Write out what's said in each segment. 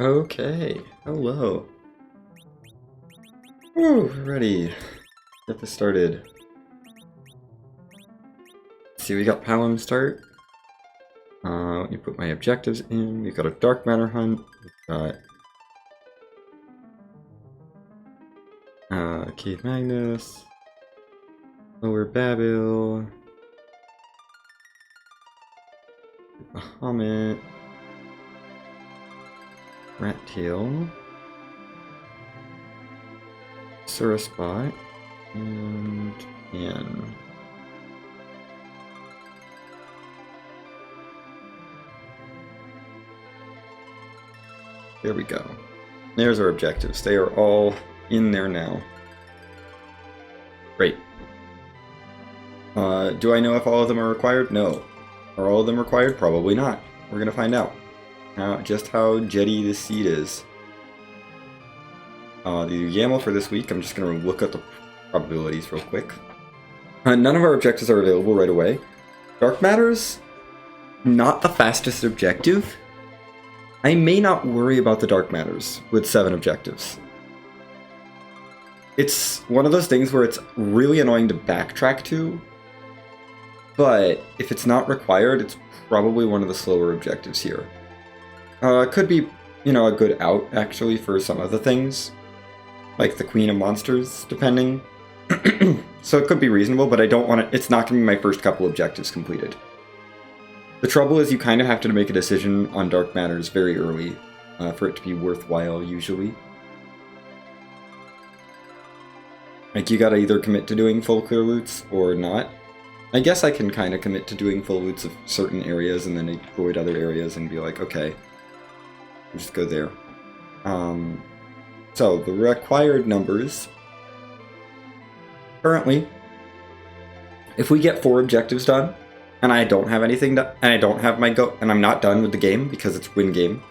Okay, hello. Woo, ready. Get this started. Let's see, we got Palom start. Let me put my objectives in. We've got a dark matter hunt. We've got Cave Magnus, Lower Babil, Bahamut, Rat Tail, Surasbot, and Ann. There we go. There's our objectives. They are all in there now. Great. Do I know if all of them are required? No. Are all of them required? Probably not. We're gonna find out. Just how jetty this seed is. The YAML for this week, I'm just gonna look at the probabilities real quick. None of our objectives are available right away. Dark Matter's not the fastest objective. I may not worry about the Dark Matters with 7 objectives. It's one of those things where it's really annoying to backtrack to, but if it's not required, it's probably one of the slower objectives here. It could be, a good out, actually, for some of the things, like the Queen of Monsters, depending. So it could be reasonable, but I don't want to, it's not going to be my first couple objectives completed. The trouble is you kind of have to make a decision on Dark Matters very early for it to be worthwhile, usually. Like, you gotta either commit to doing full clear loots or not. I guess I can kind of commit to doing full loots of certain areas and then avoid other areas and be like, okay, we'll just go there. So, the required numbers. Currently, if we get 4 objectives done, and I don't have anything done, and I don't have my go, and I'm not done with the game because it's win game.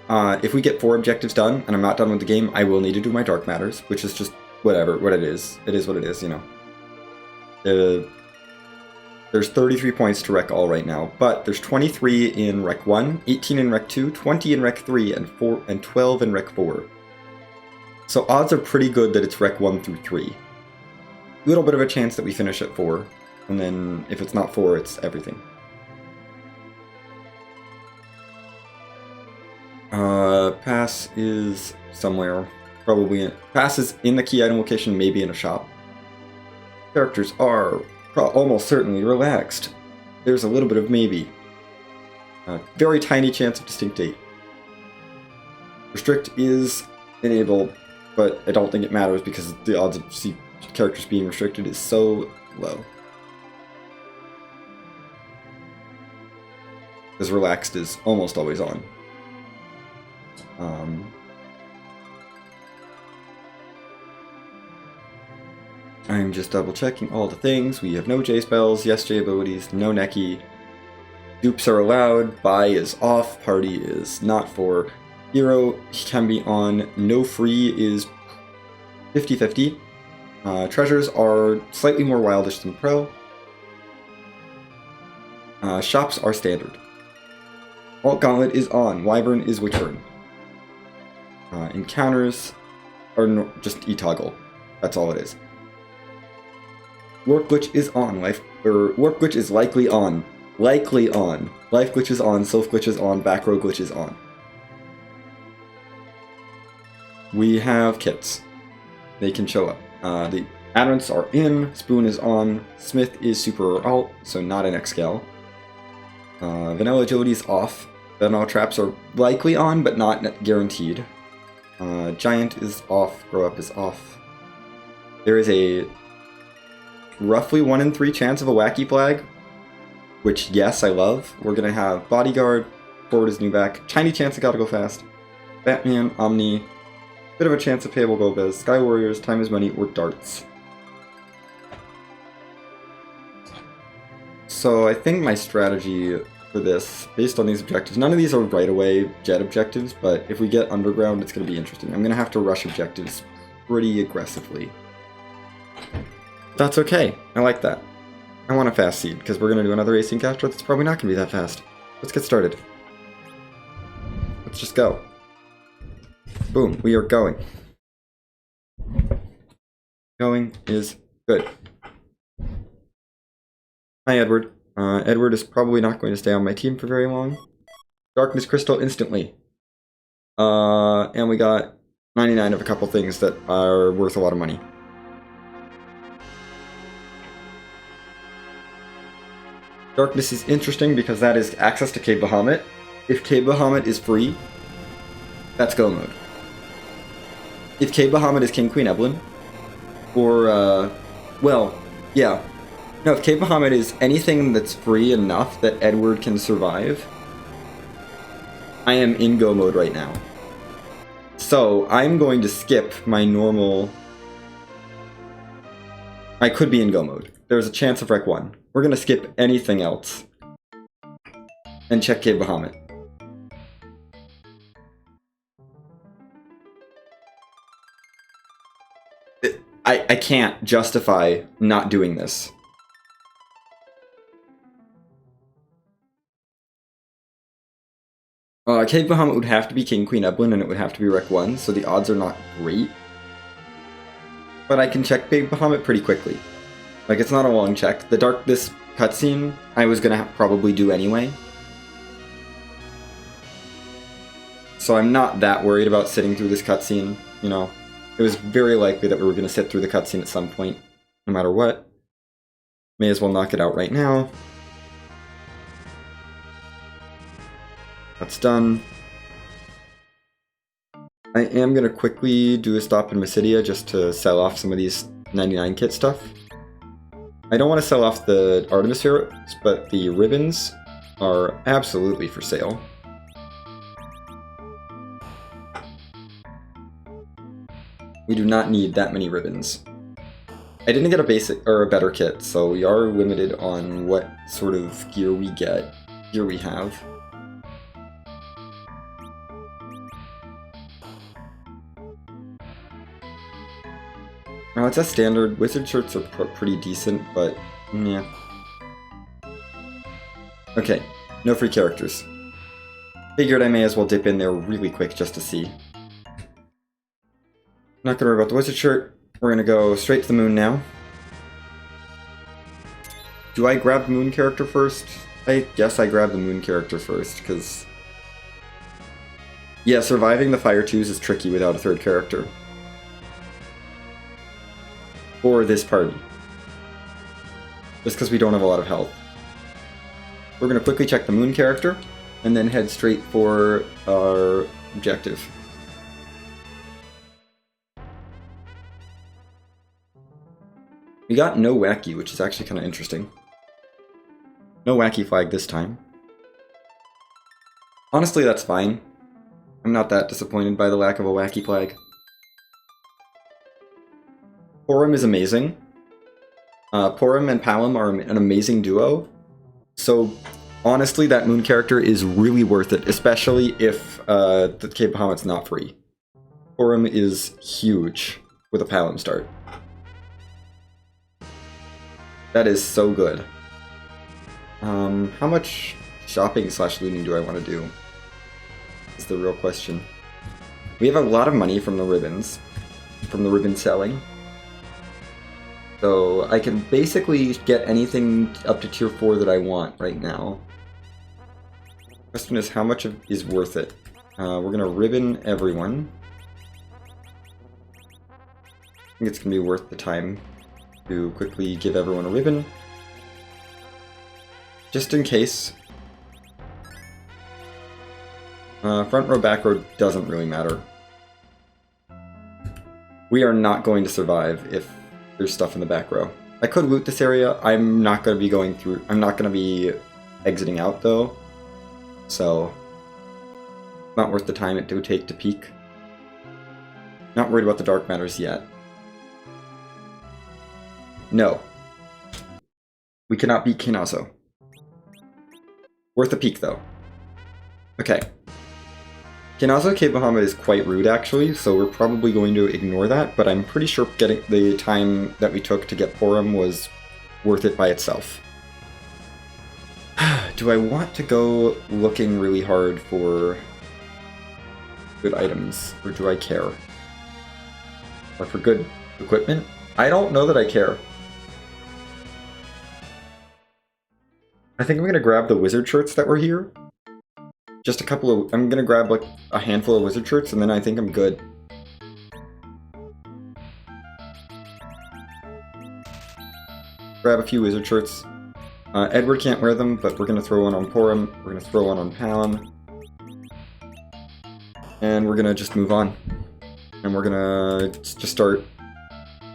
If we get 4 objectives done, and I'm not done with the game, I will need to do my Dark Matters, which is just whatever, what it is. It is what it is, There's 33 points to Rec All right now, but there's 23 in Rec 1, 18 in Rec 2, 20 in Rec 3, and 12 in Rec 4. So odds are pretty good that it's Rec 1 through 3. A little bit of a chance that we finish at 4, and then if it's not 4, it's everything. Pass is somewhere. Probably Pass is in the key item location, maybe in a shop. Characters are almost certainly relaxed. There's a little bit of maybe. Very tiny chance of distinct date. Restrict is enabled, but I don't think it matters because the odds of characters being restricted is so low. Because relaxed is almost always on. I'm just double checking all the things. We have no J spells, yes J abilities, no Neki. Dupes are allowed, buy is off, party is not for. Hero can be on, no free is 50-50. Treasures are slightly more wildish than pro. Shops are standard. Alt Gauntlet is on, Wyvern is return. Encounters are just e-toggle. That's all it is. Warp Glitch is on. Warp Glitch is likely on. Likely on. Life Glitch is on. Self Glitch is on. Back row Glitch is on. We have kits. They can show up. The Adderants are in. Spoon is on. Smith is super or alt, so not an X-Gal. Vanilla Agility is off. Vanilla Traps are likely on, but not guaranteed. Giant is off. Grow Up is off. There is a roughly 1 in 3 chance of a wacky flag, which, yes, I love. We're going to have Bodyguard, Forward is new back, tiny chance of Gotta Go Fast, Batman, Omni, bit of a chance of Payable Gobez, Sky Warriors, Time is Money, or Darts. So I think my strategy for this, based on these objectives, none of these are right away jet objectives, but if we get Underground, it's going to be interesting. I'm going to have to rush objectives pretty aggressively. That's okay. I like that. I want a fast seed, because we're going to do another AC encounter that's probably not going to be that fast. Let's get started. Let's just go. Boom, we are going. Going is good. Hi, Edward. Edward is probably not going to stay on my team for very long. Darkness Crystal instantly. And we got 99 of a couple things that are worth a lot of money. Darkness is interesting because that is access to Cave Bahamut. If Cave Bahamut is free, that's go mode. If Cave Bahamut is King Queen Evelyn, or, well, yeah. No, if Cave Bahamut is anything that's free enough that Edward can survive, I am in go mode right now. So, I'm going to skip my normal... I could be in go mode. There's a chance of Rec 1. We're going to skip anything else. And check Cave Bahamut. I can't justify not doing this. Cave Bahamut would have to be King Queen Evelyn and it would have to be Rec 1, so the odds are not great. But I can check Cave Bahamut pretty quickly. Like, it's not a long check. This cutscene, I was gonna probably do anyway. So I'm not that worried about sitting through this cutscene, you know. It was very likely that we were gonna sit through the cutscene at some point, no matter what. May as well knock it out right now. That's done. I am gonna quickly do a stop in Mysidia just to sell off some of these 99 kit stuff. I don't want to sell off the Artemis spheres, but the ribbons are absolutely for sale. We do not need that many ribbons. I didn't get a basic or a better kit, so we are limited on what sort of gear we have. Now it's a standard. Wizard shirts are pretty decent, but yeah. Okay, no free characters. Figured I may as well dip in there really quick just to see. Not gonna worry about the wizard shirt. We're gonna go straight to the moon now. Do I grab the moon character first? I guess I grab the moon character first, because... yeah, surviving the Fire 2s is tricky without a third character. For this party. Just because we don't have a lot of health. We're gonna quickly check the moon character, and then head straight for our objective. We got no wacky, which is actually kind of interesting. No wacky flag this time. Honestly, that's fine. I'm not that disappointed by the lack of a wacky flag. Porum is amazing. Porum and Palom are an amazing duo. So, honestly, that moon character is really worth it, especially if the Cave Bahamut's not free. Porum is huge with a Palom start. That is so good. How much shopping / looting do I want to do? Is the real question. We have a lot of money from the ribbons. From the ribbon selling. So I can basically get anything up to tier 4 that I want right now. Question is, how much is worth it? We're gonna ribbon everyone. I think it's gonna be worth the time to quickly give everyone a ribbon. Just in case. Front row, back row doesn't really matter. We are not going to survive if there's stuff in the back row. I could loot this area. I'm not going to be going through... I'm not going to be exiting out, though. So... not worth the time it would take to peek. Not worried about the dark matters yet. No. We cannot beat Kinazo. Worth a peek, though. Okay. Kinazo Cave Bahamut is quite rude, actually, so we're probably going to ignore that, but I'm pretty sure getting the time that we took to get Porum was worth it by itself. Do I want to go looking really hard for... good items, or do I care? Or for good equipment? I don't know that I care. I think I'm gonna grab the wizard shirts that were here. Just a couple of... I'm gonna grab like a handful of wizard shirts and then I think I'm good. Grab a few wizard shirts. Edward can't wear them, but we're gonna throw one on Porum. We're gonna throw one on Palin. And we're gonna just move on. And we're gonna just start...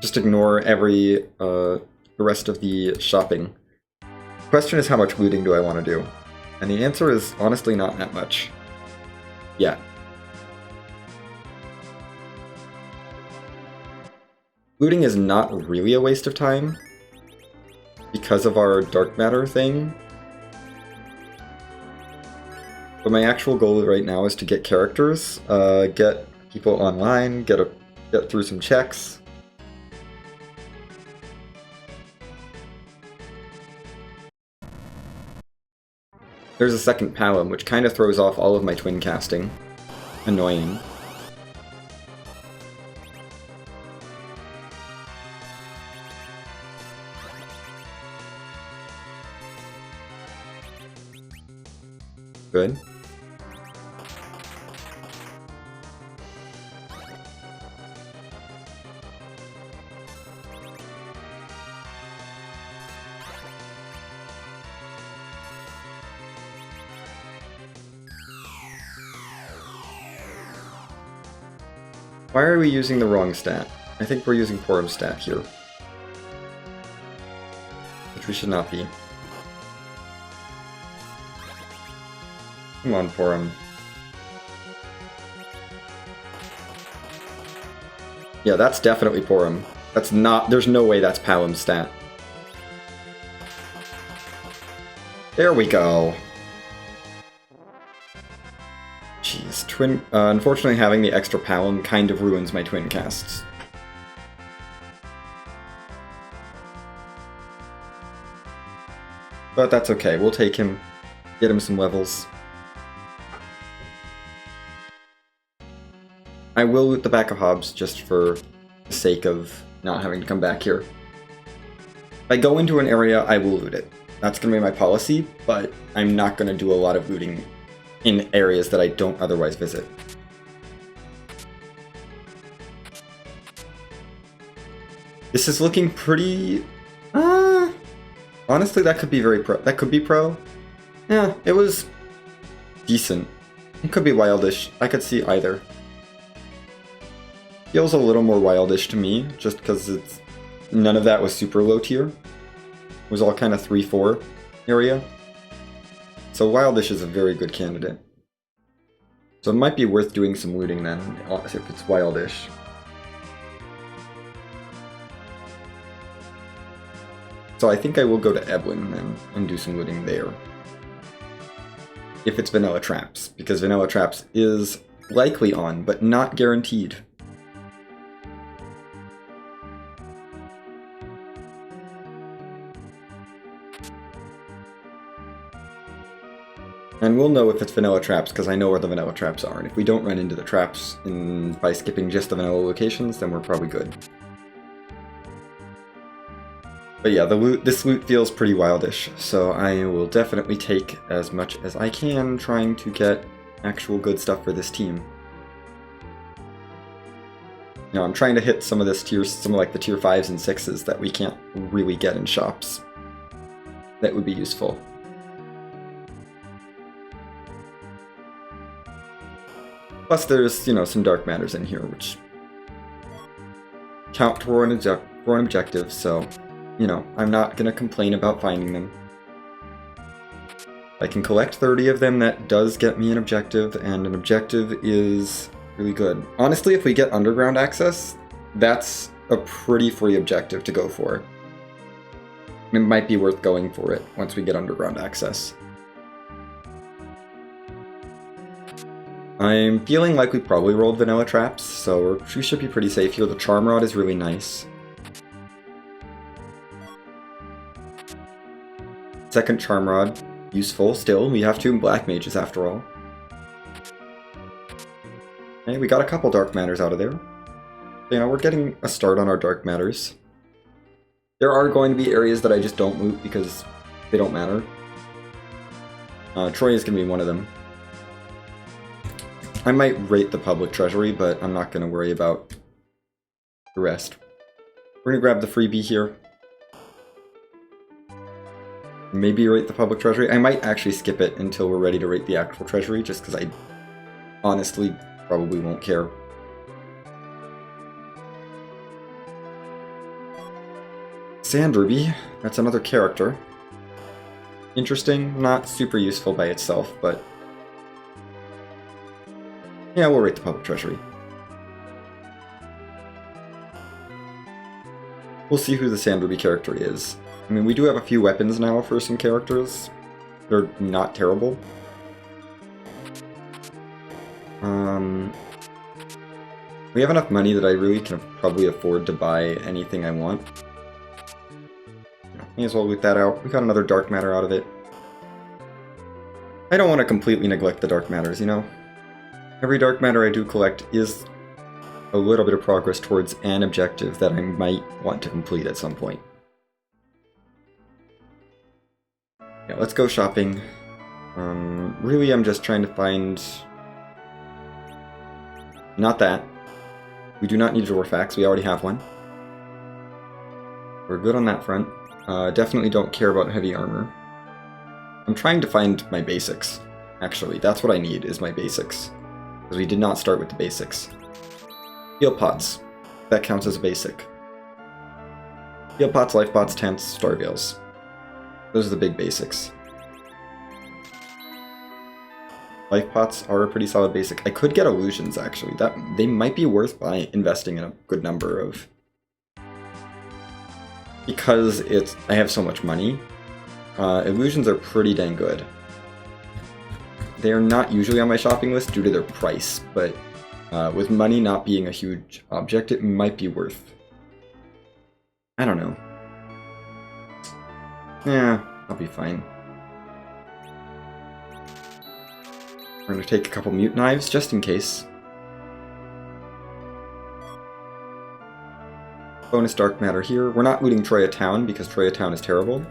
Just ignore the rest of the shopping. The question is, how much looting do I want to do? And the answer is honestly not that much. Yeah. Looting is not really a waste of time because of our dark matter thing. But my actual goal right now is to get characters, get people online, get through some checks. There's a second Palom, which kind of throws off all of my twin casting. Annoying. Good. Why are we using the wrong stat? I think we're using Porum's stat here. Which we should not be. Come on, Porum. Yeah, that's definitely Porum. That's not... There's no way that's Palom's stat. There we go. Jeez, unfortunately having the extra Palom kind of ruins my twin casts. But that's okay, we'll take him, get him some levels. I will loot the back of Hobbs just for the sake of not having to come back here. If I go into an area, I will loot it. That's going to be my policy, but I'm not going to do a lot of looting in areas that I don't otherwise visit. This is looking pretty... honestly, that could be very pro. That could be pro. Yeah, it was decent. It could be wildish. I could see either. Feels a little more wildish to me, just because it's... None of that was super low tier. It was all kind of 3-4 area. So wildish is a very good candidate. So it might be worth doing some looting then, if it's wildish. So I think I will go to Eblin then, and do some looting there. If it's Vanilla Traps, because Vanilla Traps is likely on, but not guaranteed. And we'll know if it's Vanilla Traps, because I know where the Vanilla Traps are, and if we don't run into the traps by skipping just the Vanilla locations, then we're probably good. But yeah, this loot feels pretty wildish, so I will definitely take as much as I can trying to get actual good stuff for this team. You know, I'm trying to hit some of like the tier 5s and 6s that we can't really get in shops. That would be useful. Plus there's, you know, some dark matters in here, which count toward an objective, so... You know, I'm not gonna complain about finding them. I can collect 30 of them, that does get me an objective, and an objective is really good. Honestly, if we get underground access, that's a pretty free objective to go for. It might be worth going for it once we get underground access. I'm feeling like we probably rolled Vanilla Traps, so we should be pretty safe here. The Charm Rod is really nice. Second Charm Rod, useful still. We have 2 Black Mages after all. Okay, we got a couple dark matters out of there. You know, we're getting a start on our dark matters. There are going to be areas that I just don't loot because they don't matter. Troy is going to be one of them. I might rate the public treasury, but I'm not going to worry about the rest. We're going to grab the freebie here. Maybe rate the public treasury. I might actually skip it until we're ready to rate the actual treasury, just because I honestly probably won't care. Sand Ruby, that's another character. Interesting, not super useful by itself, but yeah, we'll rate the public treasury. We'll see who the Sand Ruby character is. I mean, we do have a few weapons now for some characters. They're not terrible. We have enough money that I really can probably afford to buy anything I want. May as well loot that out. We got another dark matter out of it. I don't want to completely neglect the dark matters, you know? Every dark matter I do collect is a little bit of progress towards an objective that I might want to complete at some point. Yeah, let's go shopping. Really, I'm just trying to find... Not that. We do not need Jorfax, we already have one. We're good on that front. Definitely don't care about heavy armor. I'm trying to find my basics, actually. That's what I need, is my basics. Because we did not start with the basics. Heal pods. That counts as a basic. Heal pots, life pots, tents, star veils. Those are the big basics. Life pots are a pretty solid basic. I could get illusions, actually. They might be worth investing in a good number of. Because I have so much money. Illusions are pretty dang good. They are not usually on my shopping list due to their price, but with money not being a huge object, it might be worth. I don't know. Yeah, I'll be fine. We're going to take a couple mute knives, just in case. Bonus dark matter here. We're not looting Troya Town, because Troya Town is terrible.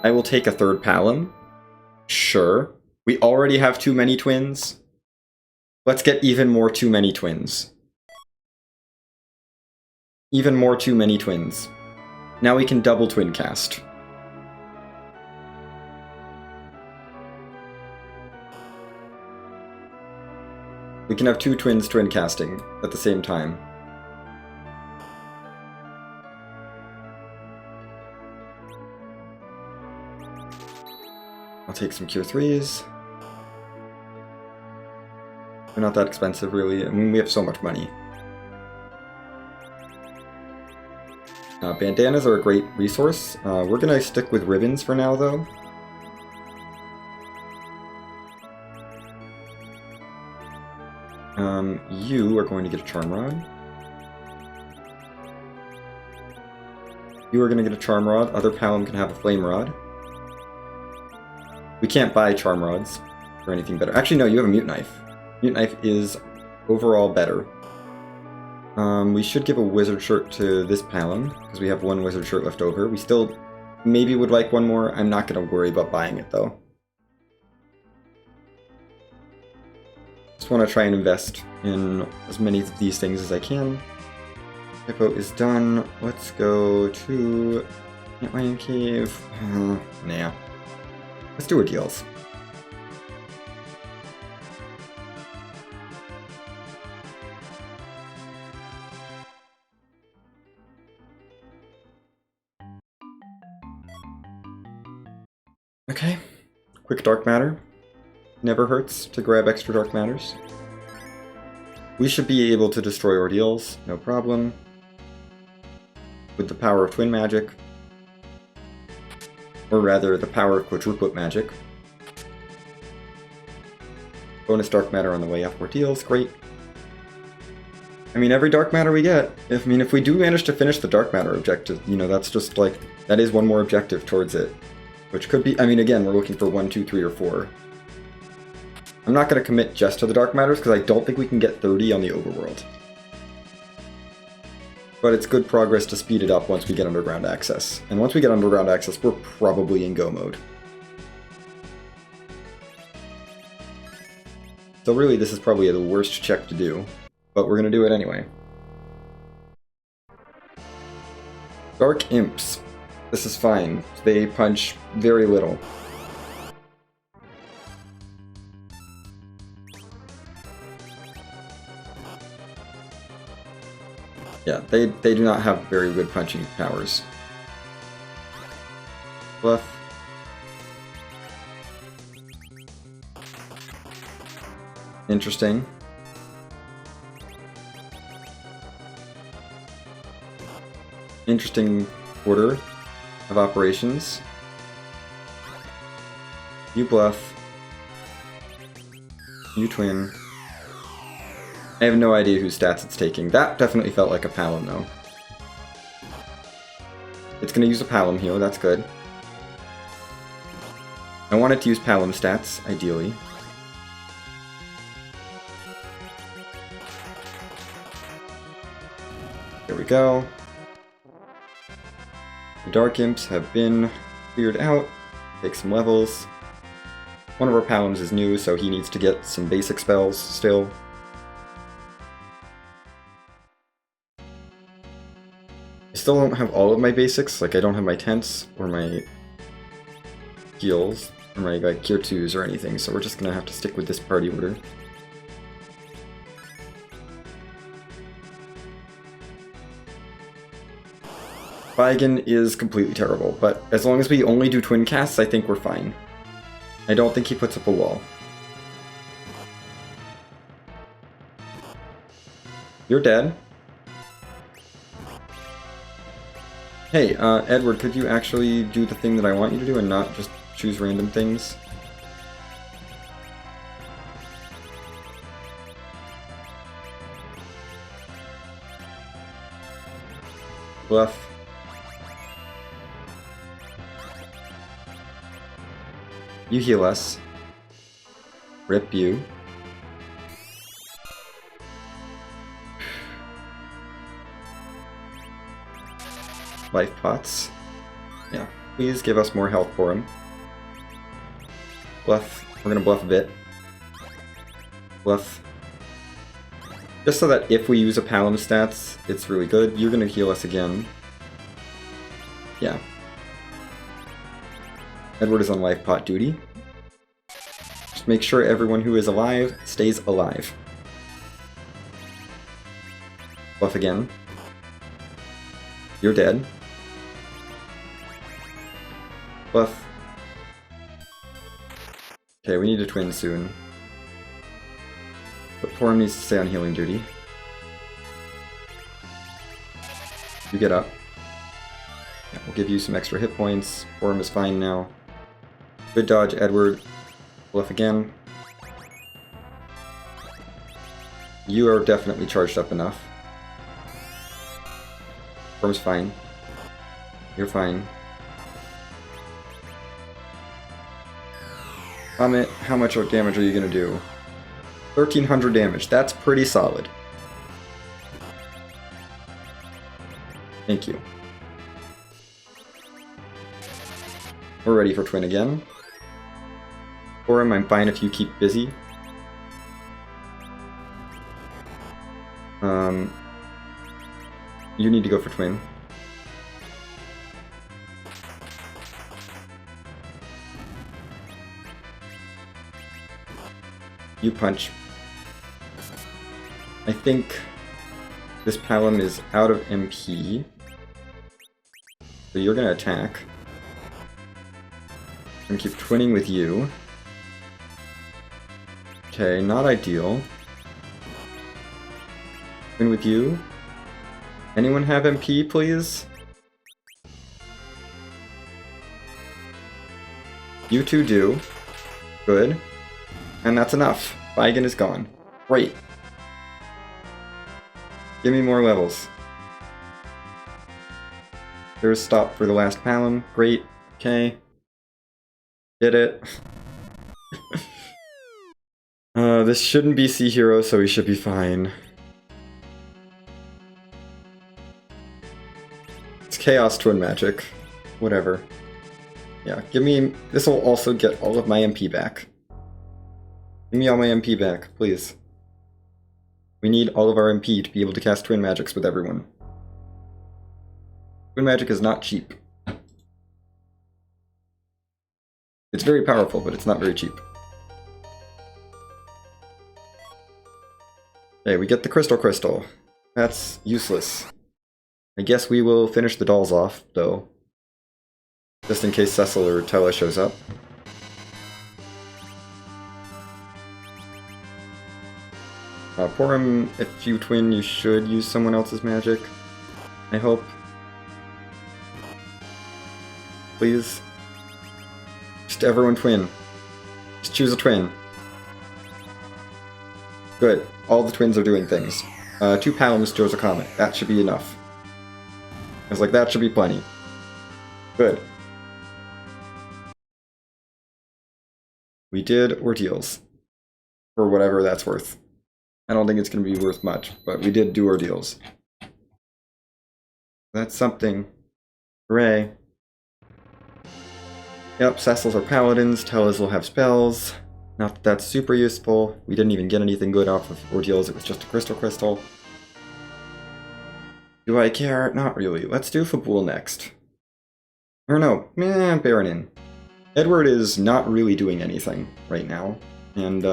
I will take a third Palom. Sure. We already have too many twins. Let's get even more too many twins. Even more too many twins. Now we can double twin cast. We can have two twins twin casting at the same time. I'll take some Cure 3s. They're not that expensive, really. I mean, we have so much money. Bandanas are a great resource. We're gonna stick with ribbons for now, though. You are going to get a Charm Rod. You are going to get a Charm Rod. Other Palom can have a Flame Rod. We can't buy Charm Rods or anything better. Actually, no, you have a Mute Knife. Mute Knife is overall better. We should give a Wizard Shirt to this Palom, because we have one Wizard Shirt left over. We still maybe would like one more. I'm not going to worry about buying it, though. Just want to try and invest in as many of these things as I can. Hippo is done. Let's go to Lion Cave. Nah. Let's do our deals. Okay. Quick dark matter. Never hurts to grab extra dark matters. We should be able to destroy ordeals, no problem. With the power of twin magic. Or rather, the power of quadruplet magic. Bonus dark matter on the way up ordeals, great. I mean, every dark matter we get, if we do manage to finish the dark matter objective, you know, that's just like, that is one more objective towards it. Which could be, I mean, again, we're looking for 1, 2, 3, or 4. I'm not going to commit just to the Dark Matters because I don't think we can get 30 on the overworld. But it's good progress to speed it up once we get underground access. And once we get underground access, we're probably in go mode. So really, this is probably the worst check to do, but we're going to do it anyway. Dark Imps. This is fine. They punch very little. Yeah, they do not have very good punching powers. Bluff. Interesting. Interesting order of operations. You bluff. You twin. I have no idea whose stats it's taking. That definitely felt like a Palom, though. It's going to use a Palom here, that's good. I want it to use Palom stats, ideally. There we go. The Dark Imps have been cleared out. Take some levels. One of our Paloms is new, so he needs to get some basic spells still. I still don't have all of my basics, like I don't have my tents or my heals or my like Cure 2s or anything, so we're just gonna have to stick with this party order. Baigan is completely terrible, but as long as we only do twin casts, I think we're fine. I don't think he puts up a wall. You're dead. Hey, Edward, could you actually do the thing that I want you to do and not just choose random things? Bluff. You heal us. Rip you. Life pots. Yeah, please give us more health for him. Bluff. We're gonna bluff a bit. Bluff. Just so that if we use a Palom stats, it's really good. You're gonna heal us again. Yeah. Edward is on life pot duty. Just make sure everyone who is alive stays alive. Bluff again. You're dead. Bluff. Okay, we need a twin soon. But Porum needs to stay on healing duty. You get up. Yeah, we'll give you some extra hit points. Porum is fine now. Good dodge, Edward. Bluff again. You are definitely charged up enough. Porum's fine. You're fine. Comment, how much damage are you gonna do? 1300 damage, that's pretty solid. Thank you. We're ready for twin again. Porum, I'm fine if you keep busy. You need to go for twin. You punch. I think this Palom is out of MP. So you're gonna attack. I'm gonna keep twinning with you. Okay, not ideal. Twin with you. Anyone have MP, please? You two do. Good. And that's enough. Baigan is gone. Great. Give me more levels. There's stop for the last Palom. Great. Okay. Did it. This shouldn't be Sea Hero, so we should be fine. It's Chaos Twin Magic. Whatever. Yeah, give me... This will also get all of my MP back. Give me all my MP back, please. We need all of our MP to be able to cast Twin Magics with everyone. Twin Magic is not cheap. It's very powerful, but it's not very cheap. Okay, we get the Crystal. That's useless. I guess we will finish the dolls off, though. Just in case Cecil or Tella shows up. Porum, if you twin, you should use someone else's magic. I hope. Please. Just everyone twin. Just choose a twin. Good. All the twins are doing things. 2 Palums, Joe's a Comet. That should be enough. I was like, that should be plenty. Good. We did ordeals. For whatever that's worth. I don't think it's going to be worth much, but we did do ordeals. That's something. Hooray. Yep, Cecil's are paladins, Tellas will have spells. Not that that's super useful. We didn't even get anything good off of ordeals, it was just a crystal. Do I care? Not really. Let's do Fabul next. Or no, Baronin. Edward is not really doing anything right now. And,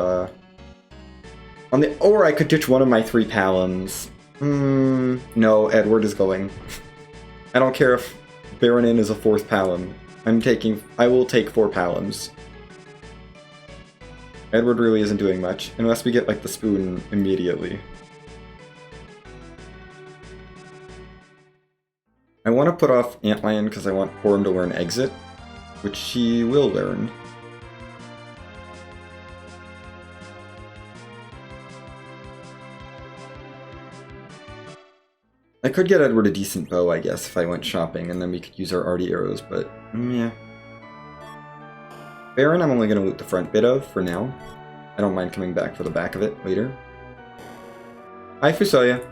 or I could ditch one of my 3 Palums. No, Edward is going. I don't care if Baronin is a 4th Palom. I will take 4 Palums. Edward really isn't doing much, unless we get, like, the spoon immediately. I want to put off Antlion because I want Porum to learn Exit, which she will learn. I could get Edward a decent bow, I guess, if I went shopping, and then we could use our arty arrows, but yeah. Baron, I'm only going to loot the front bit of, for now. I don't mind coming back for the back of it later. Hi, Fusoya.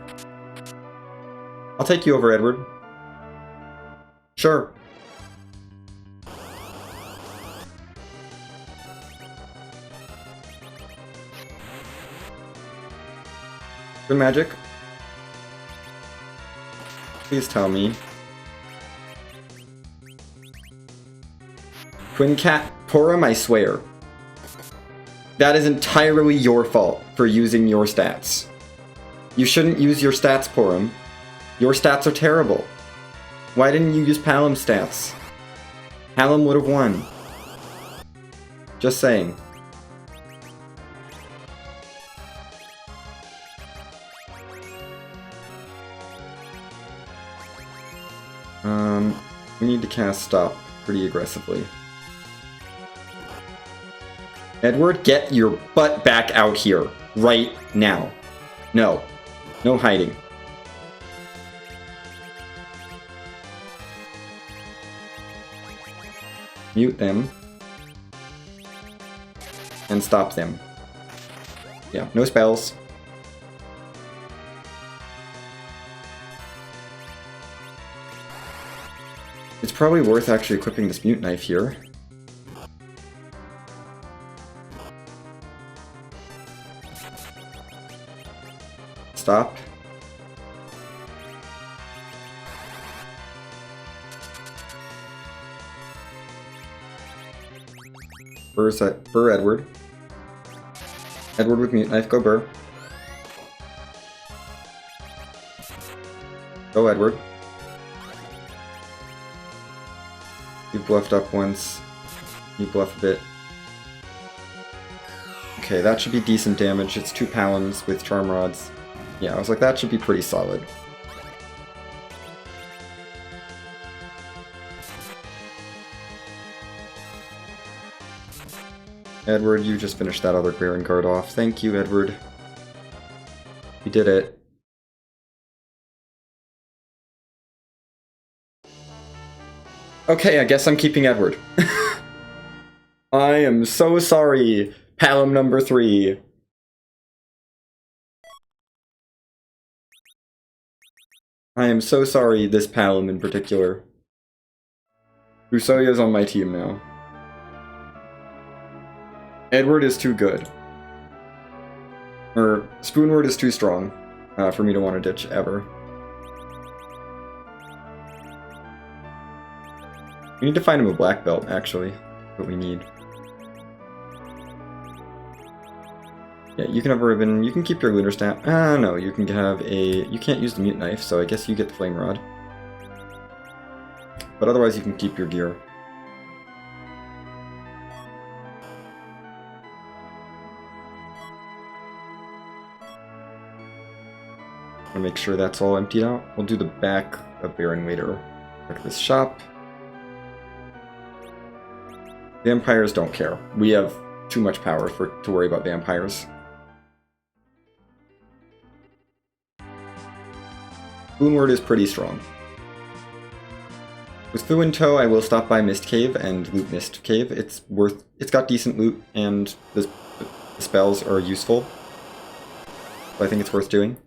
I'll take you over, Edward. Sure. Good magic. Please tell me. Twin Cat Porum, I swear. That is entirely your fault for using your stats. You shouldn't use your stats, Porum. Your stats are terrible. Why didn't you use Palom's stats? Palom would have won. Just saying. We need to cast Stop pretty aggressively. Edward, get your butt back out here. Right now. No. No hiding. Mute them. And stop them. Yeah, no spells. It's probably worth actually equipping this mute knife here. Stop. Burr Edward. Edward with mute knife, go Burr. Go Edward. You bluffed up once. You bluff a bit. Okay, that should be decent damage. It's 2 Palons with Charm Rods. Yeah, I was like, that should be pretty solid. Edward, you just finished that other Baron card off. Thank you, Edward. You did it. Okay, I guess I'm keeping Edward. I am so sorry, Palom number 3. I am so sorry, this Palom in particular. Fusoya's on my team now. Edward is too good. Or, Spoonward is too strong for me to want to ditch ever. We need to find him a black belt, actually. What we need. Yeah, you can have a ribbon. You can keep your lunar staff. Ah, no, you can have a... You can't use the mute knife, so I guess you get the flame rod. But otherwise, you can keep your gear. I'll make sure that's all emptied out. We'll do the back of Baron later. Back to this shop. Vampires don't care. We have too much power to worry about vampires. Spoonward is pretty strong. With Fu in tow, I will stop by Mist Cave and loot Mist Cave. It's got decent loot, and the spells are useful. So I think it's worth doing.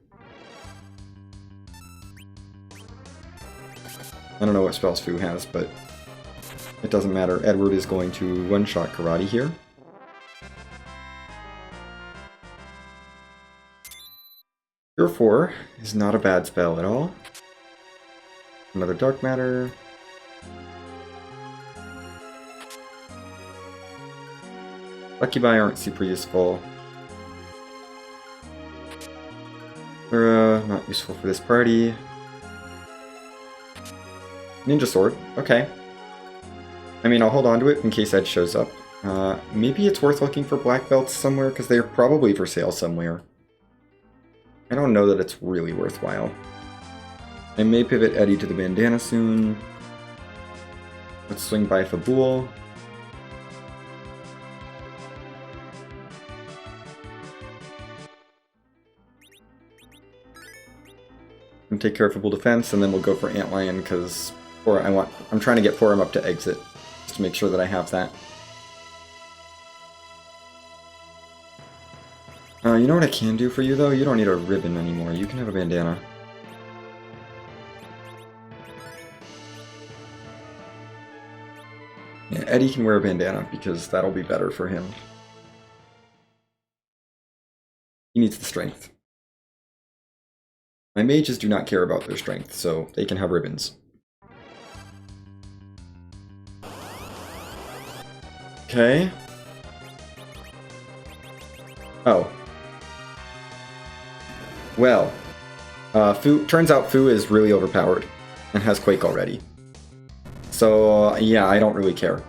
I don't know what spells Fu has, but it doesn't matter. Edward is going to one-shot Karate here. Cure 4 is not a bad spell at all. Another Dark Matter. Lucky Buy aren't super useful. They're not useful for this party. Ninja Sword, okay. I mean, I'll hold on to it in case Ed shows up. Maybe it's worth looking for black belts somewhere, because they're probably for sale somewhere. I don't know that it's really worthwhile. I may pivot Eddie to the bandana soon. Let's swing by Fabul. And take care of Fabul defense, and then we'll go for Antlion, because I'm trying to get Forum up to exit, just to make sure that I have that. You know what I can do for you, though? You don't need a ribbon anymore. You can have a bandana. Yeah, Eddie can wear a bandana, because that'll be better for him. He needs the strength. My mages do not care about their strength, so they can have ribbons. Okay. Oh. Well, turns out Fu is really overpowered and has Quake already. So, yeah, I don't really care.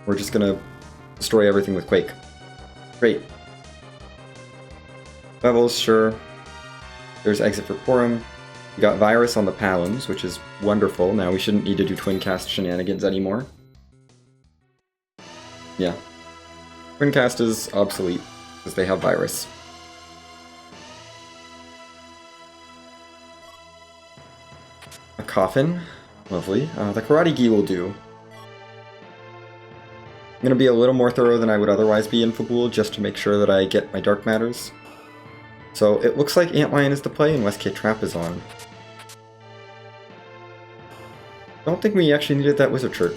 We're just gonna destroy everything with Quake. Great. Levels, sure. There's exit for Porum. We got Virus on the Paloms, which is wonderful. Now we shouldn't need to do Twin Cast shenanigans anymore. Yeah. Twin Cast is obsolete, because they have Virus. A Coffin. Lovely. The Karate Gi will do. I'm going to be a little more thorough than I would otherwise be in Fabul, just to make sure that I get my Dark Matters. So it looks like Antlion is the play and Westgate Trap is on. I don't think we actually needed that Wizard shirt.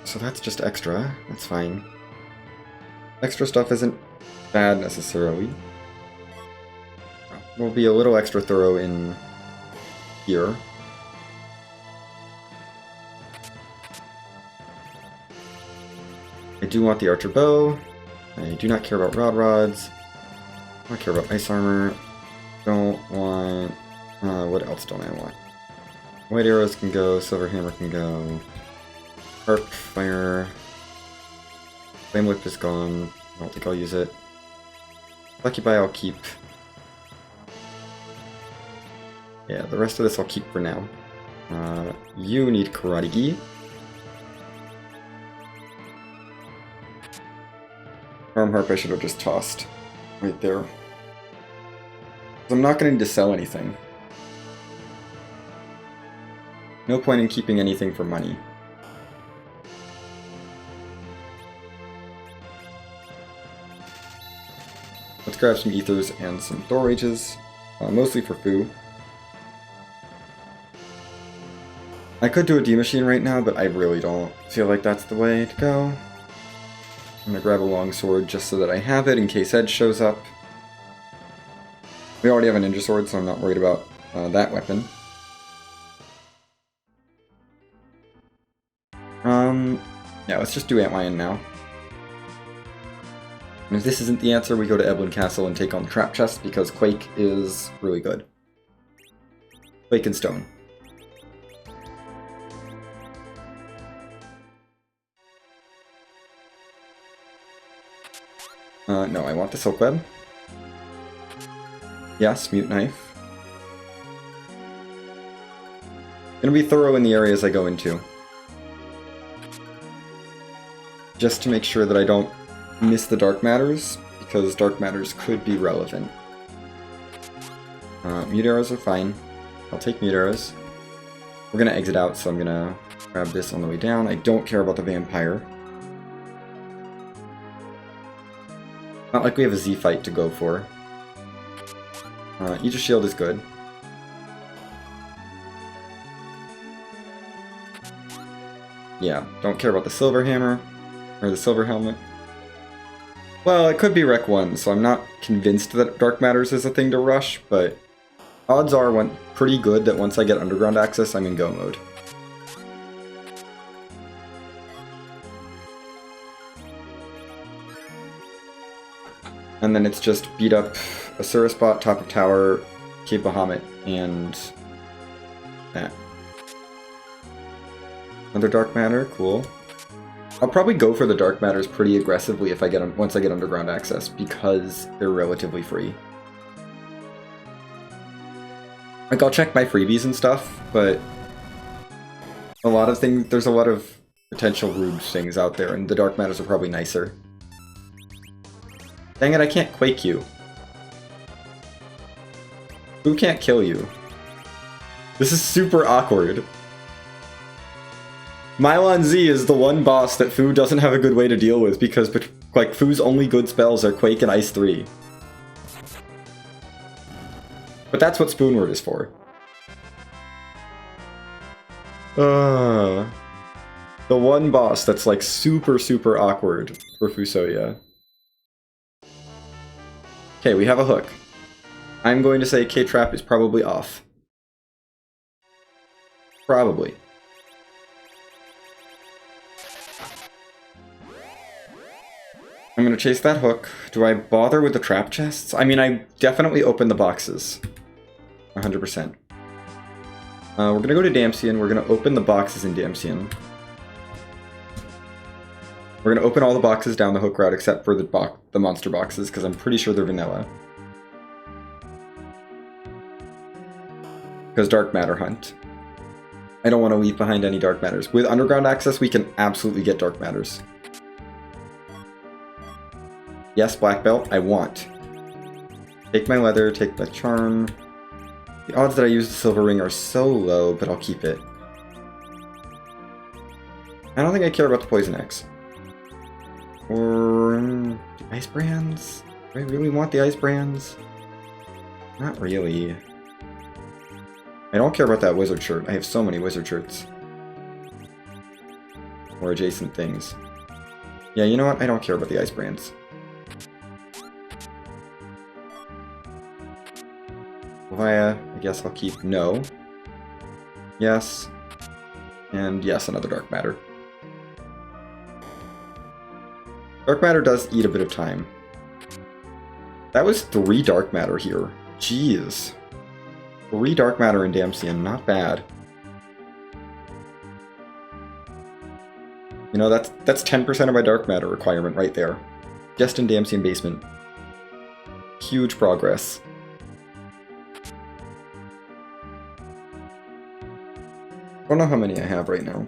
So that's just extra. That's fine. Extra stuff isn't bad necessarily. We'll be a little extra thorough in here. I do want the Archer Bow. I do not care about Rod Rods. I don't care about Ice Armor. Don't want... what else don't I want? White Arrows can go, Silver Hammer can go. Arc Fire. Flame Whip is gone. I don't think I'll use it. Lucky Buy I'll keep. Yeah, the rest of this I'll keep for now. You need Karate Gi. Arm Harp I should have just tossed. Right there. I'm not going to need to sell anything. No point in keeping anything for money. Let's grab some Ethers and some Thor Rages, mostly for Fu. I could do a D-Machine right now, but I really don't feel like that's the way to go. I'm gonna grab a longsword just so that I have it in case Edge shows up. We already have a ninja sword, so I'm not worried about that weapon. Yeah, let's just do Antlion now. And if this isn't the answer, we go to Eblin Castle and take on the Trap Chest, because Quake is really good. Quake and Stone. No, I want the Silk Web. Yes, Mute Knife. Gonna be thorough in the areas I go into. Just to make sure that I don't miss the Dark Matters, because Dark Matters could be relevant. Mute Arrows are fine. I'll take Mute Arrows. We're gonna exit out, so I'm gonna grab this on the way down. I don't care about the Vampire. Not like we have a Z fight to go for. Aegis Shield is good. Yeah, don't care about the Silver Hammer. Or the Silver Helmet. Well, it could be Rec 1, so I'm not convinced that Dark Matters is a thing to rush, but odds are pretty good that once I get Underground access, I'm in go mode. And then it's just beat up isvbat, top of tower, Cave Bahamut, and that. Another Dark Matter, cool. I'll probably go for the Dark Matters pretty aggressively if once I get Underground access, because they're relatively free. Like, I'll check my freebies and stuff, but there's a lot of potential rude things out there, and the Dark Matters are probably nicer. Dang it, I can't Quake you. Who can't kill you? This is super awkward. Mylon Z is the one boss that Fu doesn't have a good way to deal with, because like Fu's only good spells are Quake and Ice 3. But that's what Spoonword is for. The one boss that's like super awkward for Fusoya. Okay, we have a hook. I'm going to say K-Trap is probably off. Probably. I'm gonna chase that hook. Do I bother with the trap chests? I mean, I definitely open the boxes. 100%. We're gonna go to Damcian. We're gonna open the boxes in Damcian. We're gonna open all the boxes down the hook route except for the monster boxes, because I'm pretty sure they're vanilla. Because Dark Matter Hunt. I don't want to leave behind any Dark Matters. With Underground access, we can absolutely get Dark Matters. Yes, Black Belt, I want. Take my leather, take my charm. The odds that I use the silver ring are so low, but I'll keep it. I don't think I care about the Poison Axe. Or the Ice Brands? Do I really want the Ice Brands? Not really. I don't care about that Wizard shirt. I have so many Wizard shirts. Or adjacent things. Yeah, you know what? I don't care about the Ice Brands. Via, I guess I'll keep no. Yes. And yes, another Dark Matter. Dark Matter does eat a bit of time. That was 3 Dark Matter here. Jeez. 3 Dark Matter in Damcian, not bad. You know, that's 10% of my Dark Matter requirement right there. Just in Damcian Basement. Huge progress. I don't know how many I have right now.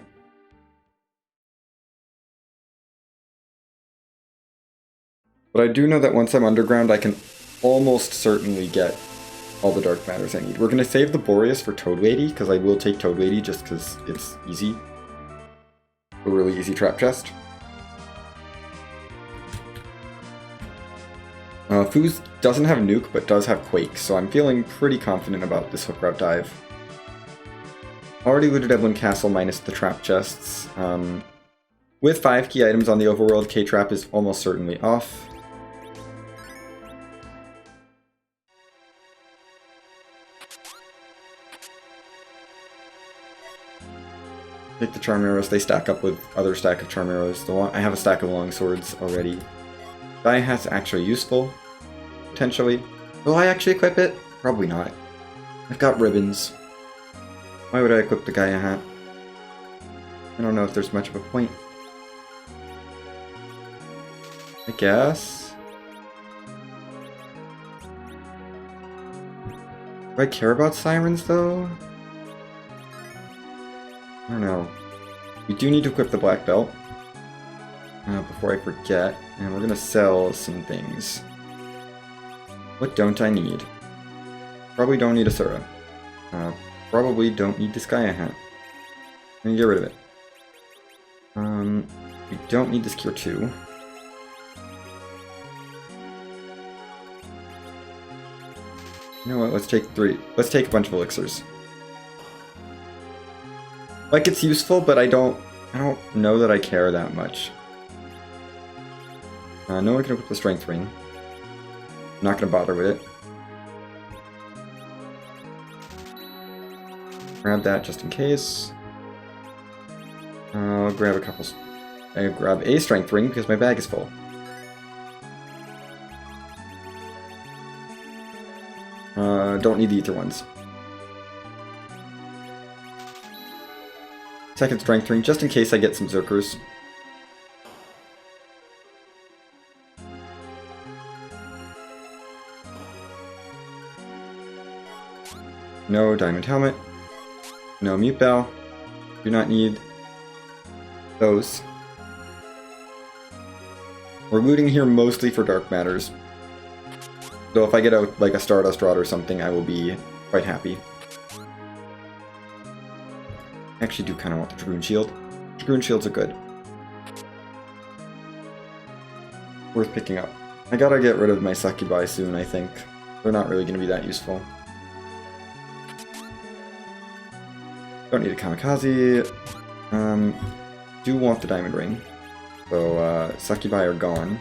But I do know that once I'm underground, I can almost certainly get all the Dark Matters I need. We're going to save the Boreas for Toad Lady, because I will take Toad Lady just because it's easy. A really easy trap chest. Fuse doesn't have Nuke, but does have Quake, so I'm feeling pretty confident about this hook route dive. Already looted Evelyn Castle minus the trap chests. With 5 key items on the overworld, K-Trap is almost certainly off. Take the charm arrows, they stack up with other stack of charm arrows. I have a stack of long swords already. Die hat's actually useful, potentially. Will I actually equip it? Probably not. I've got ribbons. Why would I equip the Gaia hat? I don't know if there's much of a point. I guess. Do I care about sirens though? I don't know. We do need to equip the black belt before I forget, and we're gonna sell some things. What don't I need? Probably don't need a Sura. Probably don't need this Gaia hat. I'm gonna get rid of it. We don't need this Cure 2. You know what, let's take 3. Let's take a bunch of elixirs. Like, it's useful, but I don't know that I care that much. No one can equip the strength ring. I'm not gonna bother with it. Grab that just in case. I'll grab a couple. I grab a strength ring because my bag is full. Don't need the ether ones. Second strength ring, just in case I get some Zerkers. No diamond helmet. No mute bell. Do not need those. We're looting here mostly for dark matters. So if I get out like a Stardust Rod or something, I will be quite happy. I actually do kind of want the Dragoon Shield. Dragoon Shields are good. Worth picking up. I gotta get rid of my Succubi soon, I think. They're not really going to be that useful. Don't need a Kamikaze. Do want the Diamond Ring. So, Succubi are gone.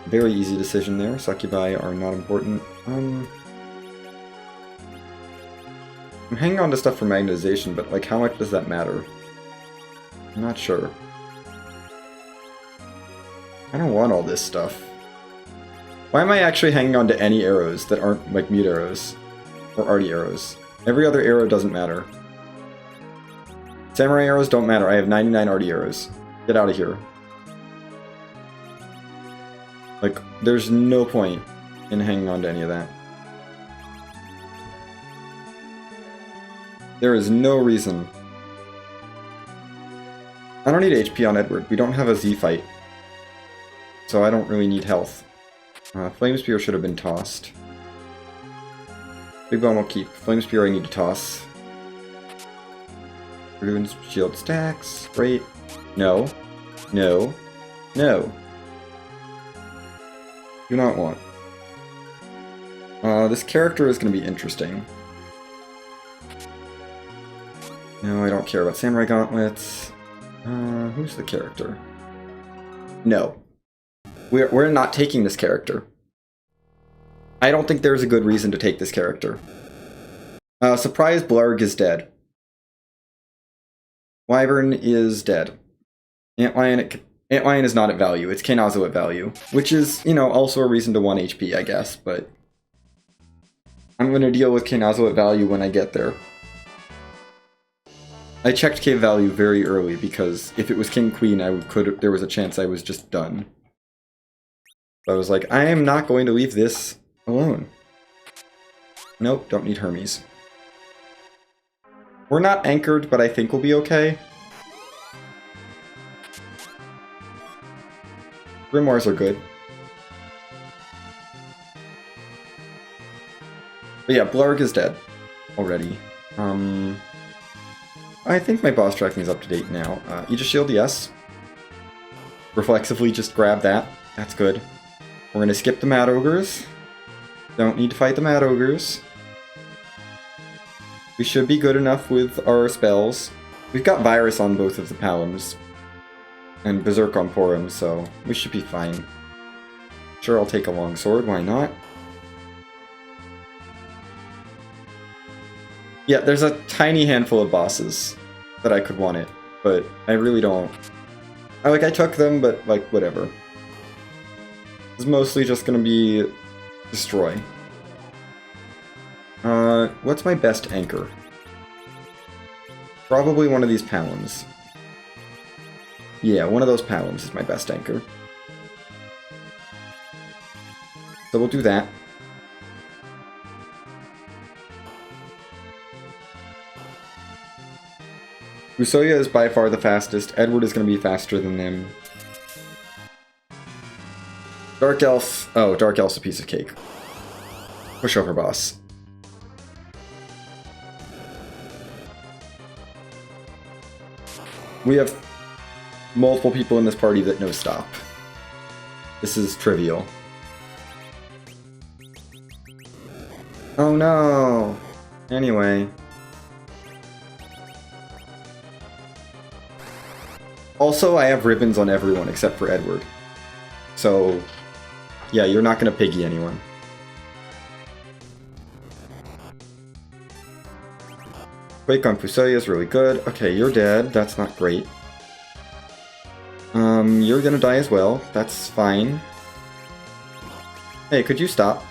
Very easy decision there. Succubi are not important. I'm hanging on to stuff for magnetization, but like, how much does that matter? I'm not sure. I don't want all this stuff. Why am I actually hanging on to any arrows that aren't like mute arrows? Or arty arrows? Every other arrow doesn't matter. Samurai arrows don't matter. I have 99 arty arrows. Get out of here. Like, there's no point in hanging on to any of that. There is no reason. I don't need HP on Edward. We don't have a Z fight. So I don't really need health. Flame Spear should have been tossed. Big Bomb will keep. Flame Spear I need to toss. Dragoon's shield stacks. Great. No. No. No. Do not want. This character is going to be interesting. No, I don't care about Samurai Gauntlets. Who's the character? No. We're not taking this character. I don't think there's a good reason to take this character. Surprise, Blarg is dead. Wyvern is dead. Antlion is not at value. It's Kainazo at value. Which is, you know, also a reason to 1 HP, I guess, but I'm going to deal with Kainazo at value when I get there. I checked K value very early because if it was King Queen, there was a chance I was just done. So I was like, I am not going to leave this alone. Nope, don't need Hermes. We're not anchored, but I think we'll be okay. Grimoires are good. But yeah, Blarg is dead already. I think my boss tracking is up to date now. Aegis Shield, yes. Reflexively just grab that. That's good. We're gonna skip the Mad Ogres. Don't need to fight the Mad Ogres. We should be good enough with our spells. We've got Virus on both of the Palams. And Berserk on Porum, so we should be fine. Sure, I'll take a Longsword, why not? Yeah, there's a tiny handful of bosses that I could want it, but I really don't. I took them, but, like, whatever. It's mostly just gonna be destroy. What's my best anchor? Probably one of these Palams. Yeah, one of those Palams is my best anchor. So we'll do that. Fusoya is by far the fastest. Edward is going to be faster than them. Dark Elf... Oh, Dark Elf's a piece of cake. Pushover boss. We have multiple people in this party that know stop. This is trivial. Oh no! Anyway. Also, I have ribbons on everyone except for Edward. So, yeah, you're not gonna piggy anyone. Quake on Fusoya is really good. Okay, you're dead. That's not great. You're gonna die as well. That's fine. Hey, could you stop?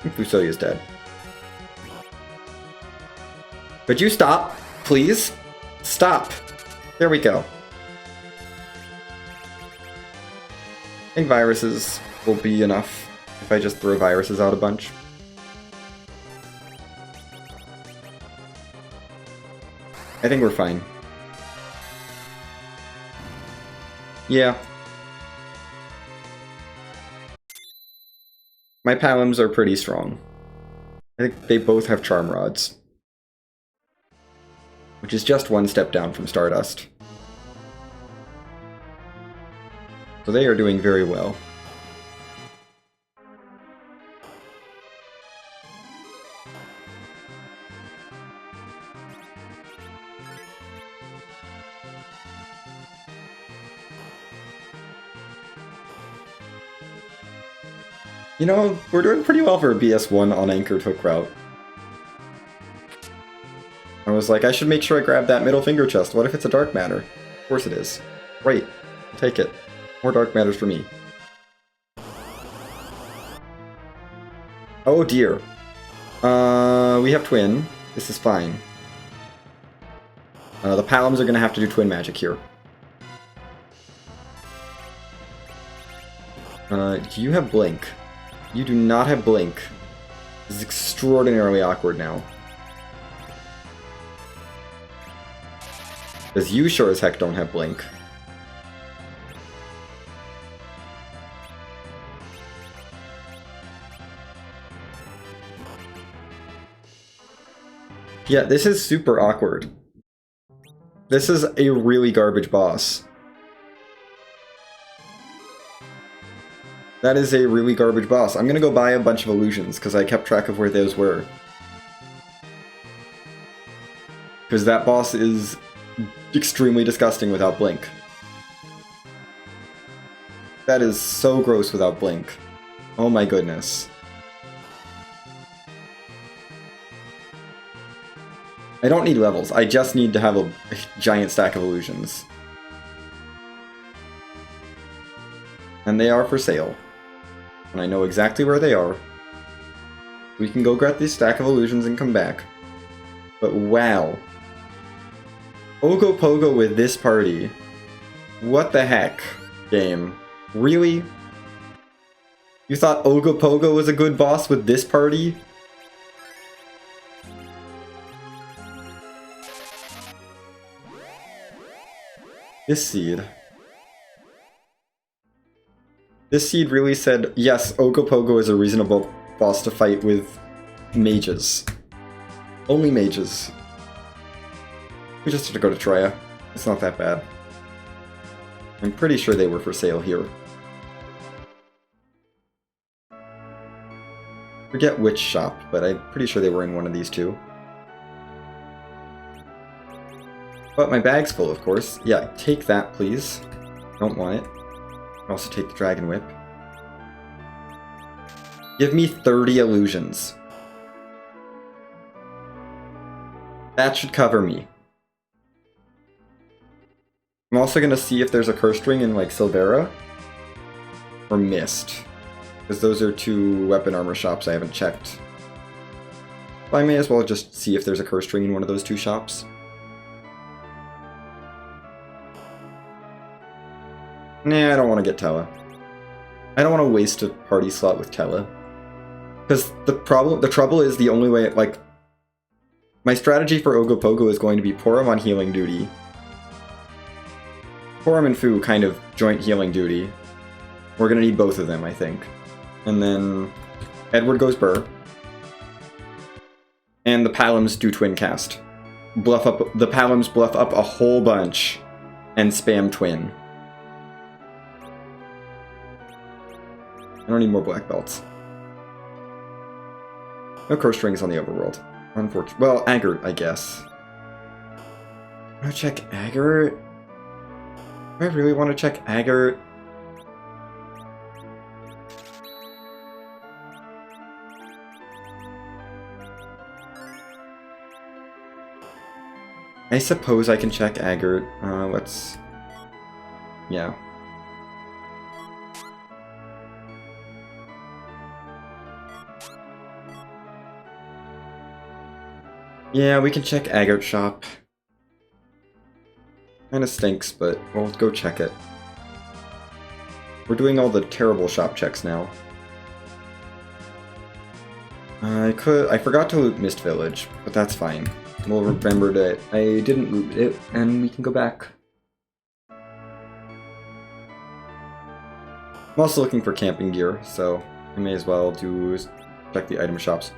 Fusoya's dead. Could you stop? Please? Stop! There we go. I think viruses will be enough if I just throw viruses out a bunch. I think we're fine. Yeah. My Palams are pretty strong. I think they both have Charm Rods. Which is just one step down from Stardust. So they are doing very well. You know, we're doing pretty well for a BS1 on Anchored Hook route. I was like, I should make sure I grab that middle finger chest. What if it's a dark matter? Of course it is. Great. Take it. More dark matters for me. Oh dear. We have twin. This is fine. The Palams are gonna have to do twin magic here. Do you have blink? You do not have blink. This is extraordinarily awkward now. Because you sure as heck don't have blink. Yeah, this is super awkward. This is a really garbage boss. That is a really garbage boss. I'm gonna go buy a bunch of illusions, because I kept track of where those were. Because that boss is extremely disgusting without blink. That is so gross without blink. Oh my goodness. I don't need levels, I just need to have a giant stack of illusions. And they are for sale. And I know exactly where they are. We can go grab this stack of illusions and come back. But wow. Ogopogo with this party. What the heck, game? Really? You thought Ogopogo was a good boss with this party? This seed. This seed really said, yes, Ogopogo is a reasonable boss to fight with mages. Only mages. We just have to go to Troya. It's not that bad. I'm pretty sure they were for sale here. Forget which shop, but I'm pretty sure they were in one of these two. But my bag's full, of course. Yeah, take that, please. Don't want it. I'll also take the Dragon Whip. Give me 30 illusions. That should cover me. I'm also going to see if there's a curse ring in, like, Silvera or Mist. Because those are two weapon armor shops I haven't checked. But I may as well just see if there's a curse ring in one of those two shops. Nah, I don't want to get Tella. I don't want to waste a party slot with Tella. Because the trouble is the only way, like... My strategy for Ogopogo is going to be Porom on healing duty. Porom and Fu kind of joint healing duty. We're going to need both of them, I think. And then Edward goes Burr. And the Palams do twin cast. The Palams bluff up a whole bunch and spam twin. I don't need more black belts. No curse rings on the overworld. Unfortunately. Well, Agert, I guess. I'm gonna check Agert? Do I really want to check Agert? I suppose I can check Agert. Let's... Yeah. Yeah, we can check Agert shop. Kinda stinks, but we'll go check it. We're doing all the terrible shop checks now. I forgot to loot Mist Village, but that's fine. We'll remember that I didn't loot it, and we can go back. I'm also looking for camping gear, so I may as well check the item shops.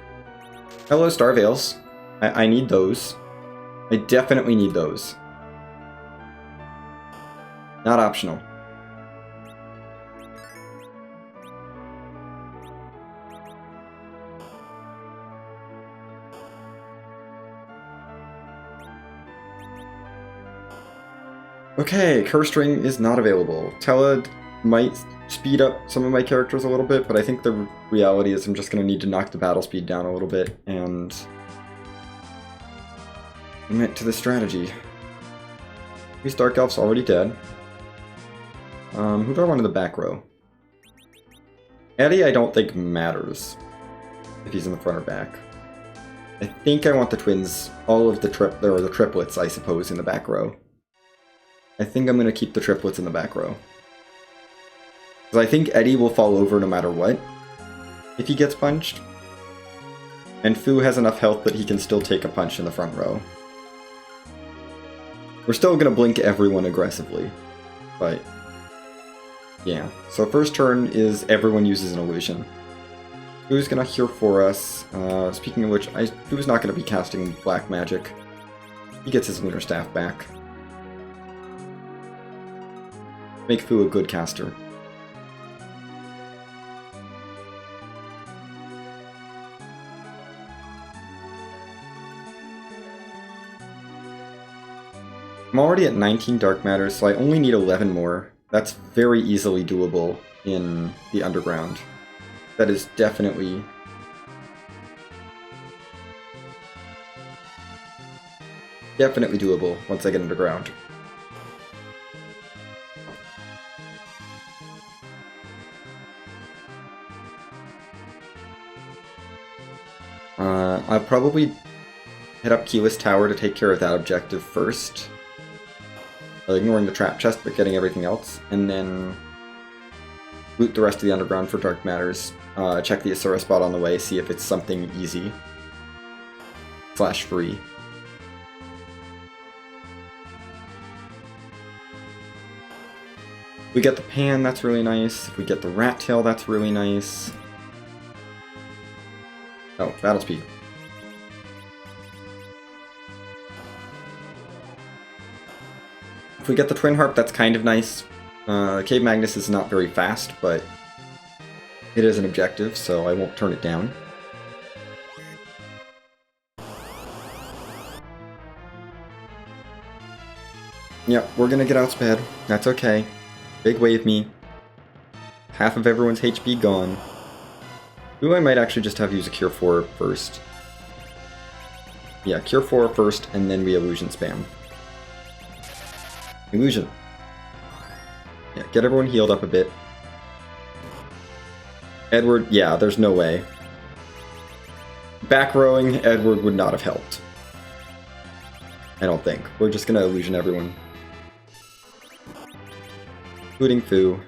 Hello, Star Veils. I need those. I definitely need those. Not optional. Okay, Curse Ring is not available. Tella might speed up some of my characters a little bit, but I think the reality is I'm just going to need to knock the battle speed down a little bit, and commit to the strategy. These Dark Elf's already dead. Who do I want in the back row? Eddie I don't think matters if he's in the front or back. I think I want the twins, all of the triplets, I suppose, in the back row. I think I'm going to keep the triplets in the back row. Because I think Eddie will fall over no matter what if he gets punched. And Fu has enough health that he can still take a punch in the front row. We're still going to blink everyone aggressively, but yeah. So first turn is everyone uses an illusion. Fu's going to heal for us. Speaking of which, Fu's not going to be casting black magic. He gets his Lunar Staff back. Make Fu a good caster. I'm already at 19 Dark Matters, so I only need 11 more. That's very easily doable in the Underground. That is definitely... definitely doable once I get underground. I'll probably head up Keyless Tower to take care of that objective first. Ignoring the trap chest, but getting everything else. And then loot the rest of the Underground for Dark Matters. Check the Asura spot on the way, see if it's something easy. / free. If we get the Pan, that's really nice. If we get the Rat Tail, that's really nice. Oh, battle speed. If we get the Twin Harp, that's kind of nice. Cave Magnus is not very fast, but it is an objective, so I won't turn it down. Yep, we're gonna get outsped. That's okay. Big wave me. Half of everyone's HP gone. Ooh, I might actually just have use a Cure 4 first. Yeah, Cure 4 first, and then we Illusion spam. Illusion. Yeah, get everyone healed up a bit. Edward, yeah, there's no way. Back rowing, Edward would not have helped. I don't think. We're just gonna Illusion everyone. Including Fu.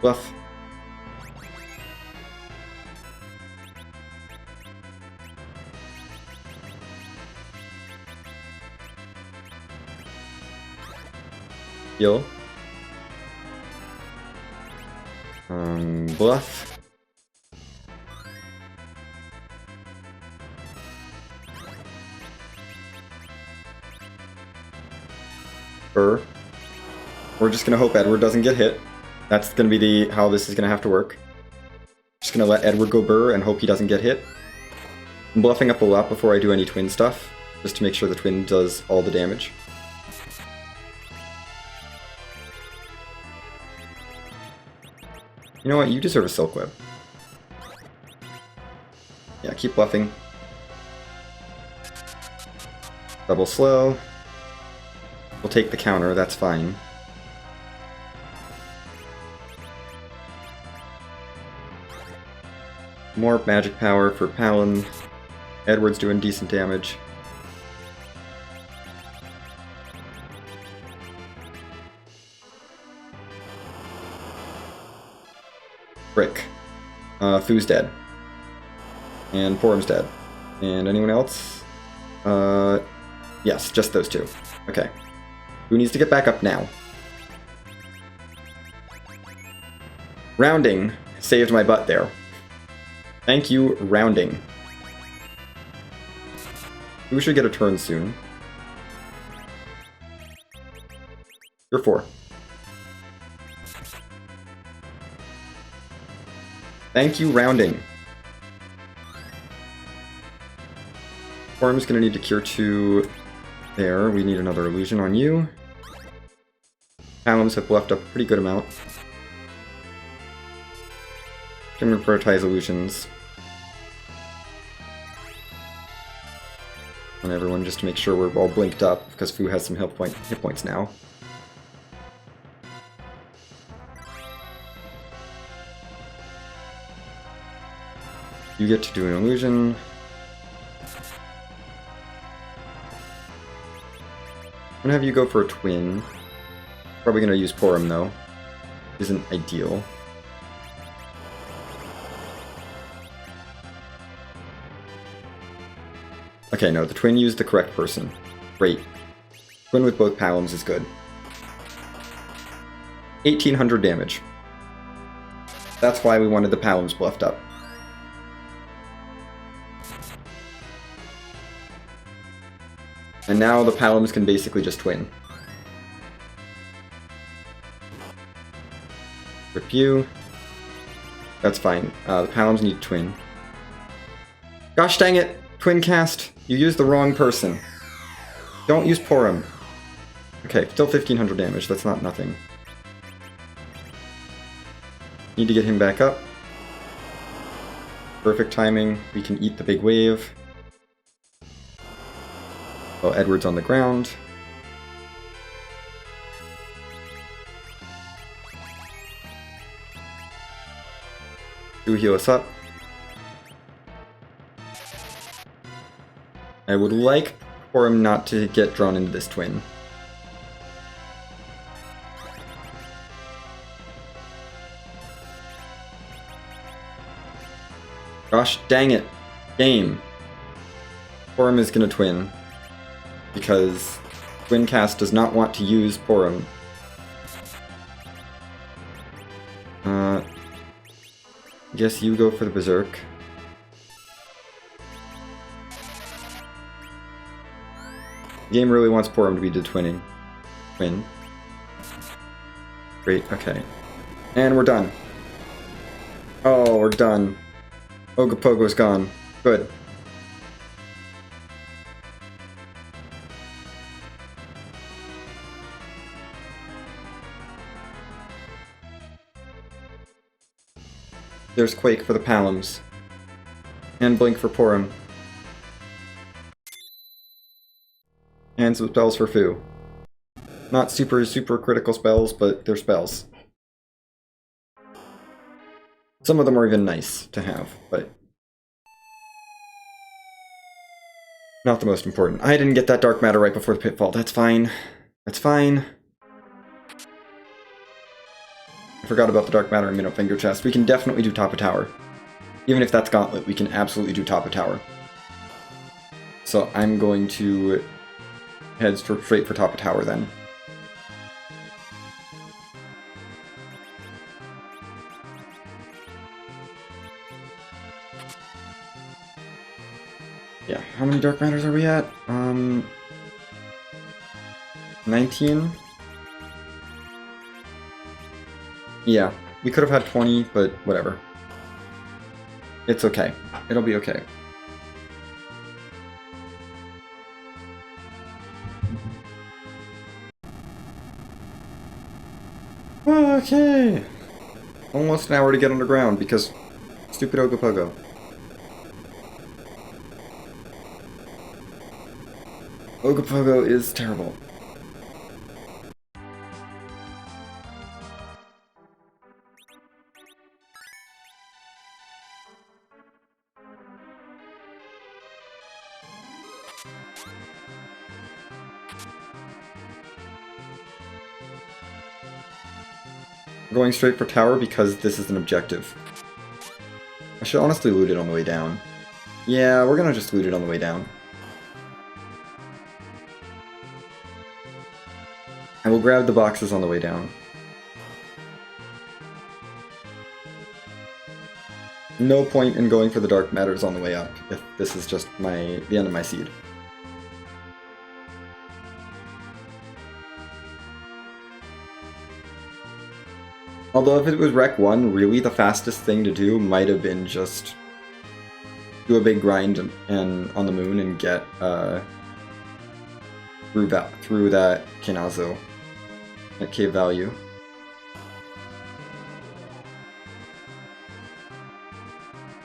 Bluff. Heal. Bluff. Burr. We're just gonna hope Edward doesn't get hit. That's gonna be how this is gonna have to work. Just gonna let Edward go burr and hope he doesn't get hit. I'm bluffing up a lot before I do any twin stuff, just to make sure the twin does all the damage. You know what? You deserve a Silk Web. Yeah, keep bluffing. Double slow. We'll take the counter, that's fine. More magic power for Palin. Edward's doing decent damage. Brick. Fu's dead. And Porum's dead. And anyone else? Yes, just those two. Okay. Who needs to get back up now? Rounding saved my butt there. Thank you, Rounding. We should get a turn soon. You're 4. Thank you, Rounding. Form's gonna need to cure 2 there. We need another illusion on you. Palums have left up a pretty good amount. I'm gonna prioritize illusions on everyone just to make sure we're all blinked up, because Fu has some hit points now. You get to do an illusion. I'm gonna have you go for a twin. Probably gonna use Porum though. Isn't ideal. Okay, no, the twin used the correct person. Great. Twin with both Palums is good. 1800 damage. That's why we wanted the Palums bluffed up. And now the Palums can basically just twin. Rip you. That's fine. The Palums need to twin. Gosh dang it! Twin cast! You used the wrong person. Don't use Porum. Okay, still 1500 damage. That's not nothing. Need to get him back up. Perfect timing. We can eat the big wave. Oh, Edward's on the ground. Do heal us up. I would like for him not to get drawn into this twin. Gosh dang it. Game. Porum is gonna twin. Because Twincast does not want to use Porum. Guess you go for the Berserk. The game really wants Porum to be the twin. Great, okay. And we're done. Oh, we're done. Ogopogo's gone. Good. There's Quake for the Palms. And Blink for Porum. And some spells for Fu. Not super critical spells, but they're spells. Some of them are even nice to have, but not the most important. I didn't get that Dark Matter right before the Pitfall. That's fine. That's fine. I forgot about the Dark Matter and Minnow Finger Chest. We can definitely do top of tower. Even if that's Gauntlet, we can absolutely do top of tower. So I'm going to head straight for top of tower then. Yeah, how many Dark Matters are we at? 19? Yeah, we could have had 20, but whatever. It's okay. It'll be okay. Okay. Almost an hour to get underground because stupid Ogopogo. Ogopogo is terrible. We're going straight for tower because this is an objective. I should honestly loot it on the way down. Yeah, we're gonna just loot it on the way down. And we'll grab the boxes on the way down. No point in going for the Dark Matters on the way up, if this is just the end of my seed. Although if it was Rec 1, really the fastest thing to do might have been just do a big grind and on the moon and get through that Kinazo at cave value.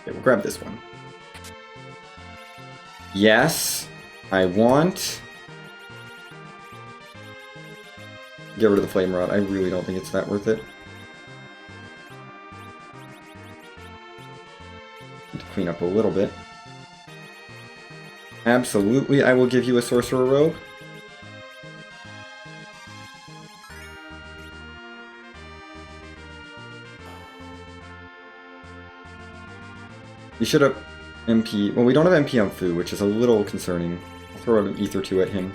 Okay, we'll grab this one. Yes, I want. Get rid of the Flame Rod. I really don't think it's that worth it. Need to clean up a little bit. Absolutely, I will give you a Sorcerer Robe. We should have MP. Well, we don't have MP on Fu, which is a little concerning. I'll throw out an Ether 2 at him.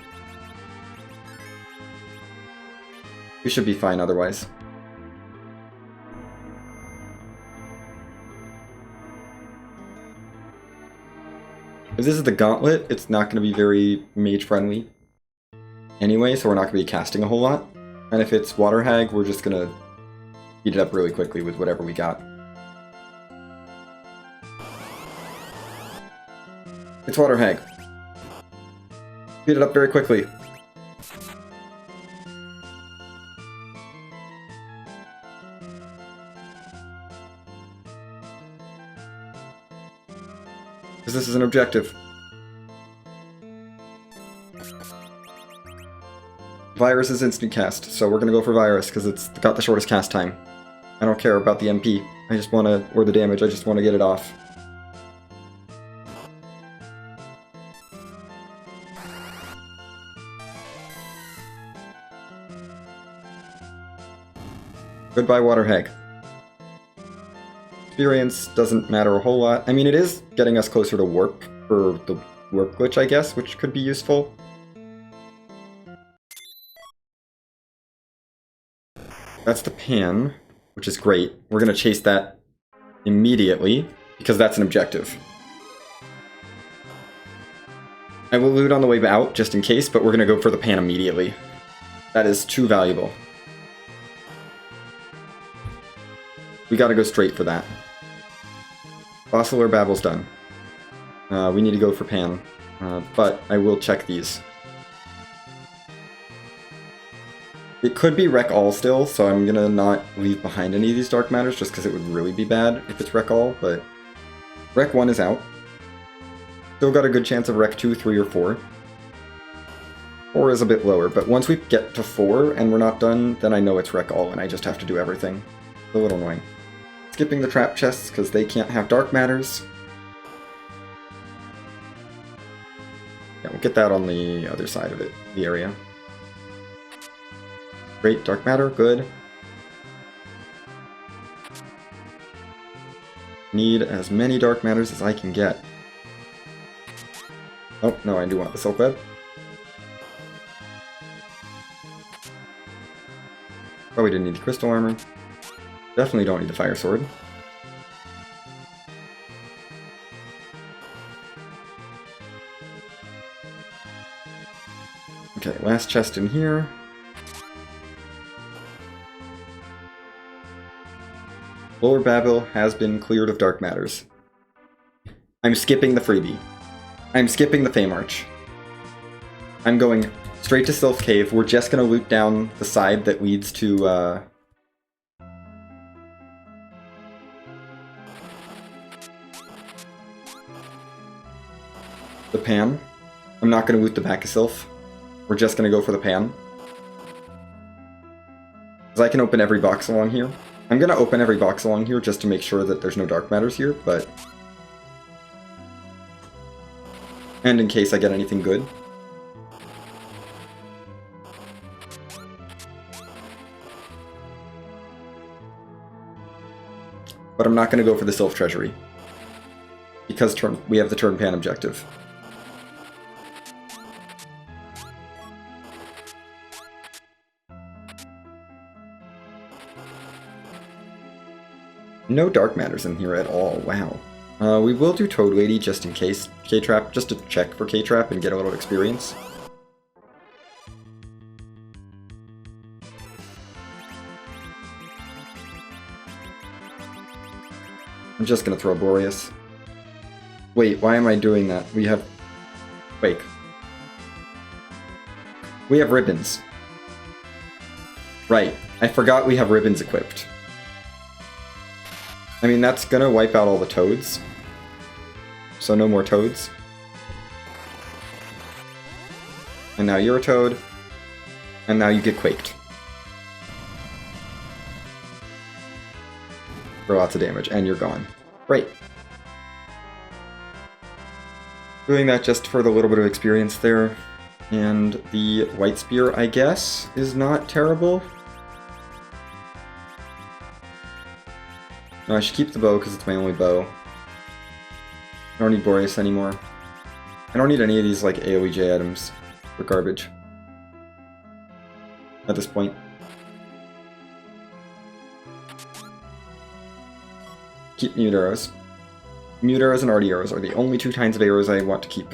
We should be fine otherwise. If this is the Gauntlet, it's not going to be very mage-friendly anyway, so we're not going to be casting a whole lot. And if it's Water Hag, we're just going to beat it up really quickly with whatever we got. It's Water Hag. Beat it up very quickly. Because this is an objective. Virus is instant cast, so we're gonna go for Virus because it's got the shortest cast time. I don't care about the MP. I just wanna, or the damage, I just wanna get it off. Goodbye, Water Hag. Experience doesn't matter a whole lot. I mean, it is getting us closer to Warp for the Warp glitch, I guess, which could be useful. That's the pan, which is great. We're gonna chase that immediately, because that's an objective. I will loot on the way out, just in case, but we're gonna go for the pan immediately. That is too valuable. We gotta go straight for that. Fossil or Babble's done. We need to go for Pan, but I will check these. It could be Wreck All still, so I'm gonna not leave behind any of these Dark Matters just because it would really be bad if it's Wreck All, but Wreck 1 is out. Still got a good chance of Wreck 2, 3, or 4. 4 is a bit lower, but once we get to 4 and we're not done, then I know it's Wreck All and I just have to do everything. It's a little annoying. Skipping the trap chests because they can't have Dark Matters. Yeah, we'll get that on the other side of it, the area. Great, Dark Matter, good. Need as many Dark Matters as I can get. Oh, no, I do want the Silk Web. Probably didn't need the Crystal Armor. Definitely don't need the Fire Sword. Okay, last chest in here. Lower Babel has been cleared of Dark Matters. I'm skipping the freebie. I'm skipping the Fame Arch. I'm going straight to Sylph Cave. We're just gonna loot down the side that leads to, the Pan. I'm not gonna loot the back of Sylph. We're just gonna go for the Pan. Because I can open every box along here. I'm gonna open every box along here just to make sure that there's no Dark Matters here, but... And in case I get anything good. But I'm not gonna go for the Sylph Treasury. Because we have the turn Pan objective. No Dark Matters in here at all, wow. We will do Toad Lady just in case. K-Trap, just to check for K-Trap and get a little experience. I'm just gonna throw Boreas. Wait, why am I doing that? We have... Wait. We have ribbons. Right, I forgot we have ribbons equipped. I mean, that's gonna wipe out all the toads. So no more toads. And now you're a toad. And now you get quaked. For lots of damage, and you're gone. Great. Doing that just for the little bit of experience there. And the White Spear, I guess, is not terrible. No, I should keep the bow because it's my only bow. I don't need Boreas anymore. I don't need any of these like AoEJ items for garbage. At this point. Keep mute arrows. Mute arrows and arty arrows are the only two kinds of arrows I want to keep.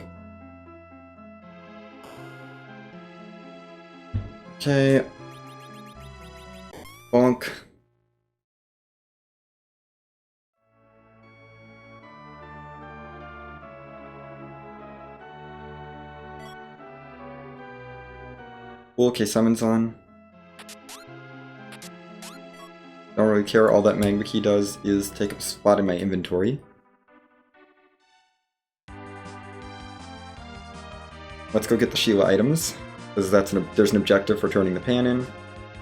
Okay. Bonk. Okay, summons on. Don't really care, all that Magma Key does is take up a spot in my inventory. Let's go get the Sheila items, because there's an objective for turning the pan in.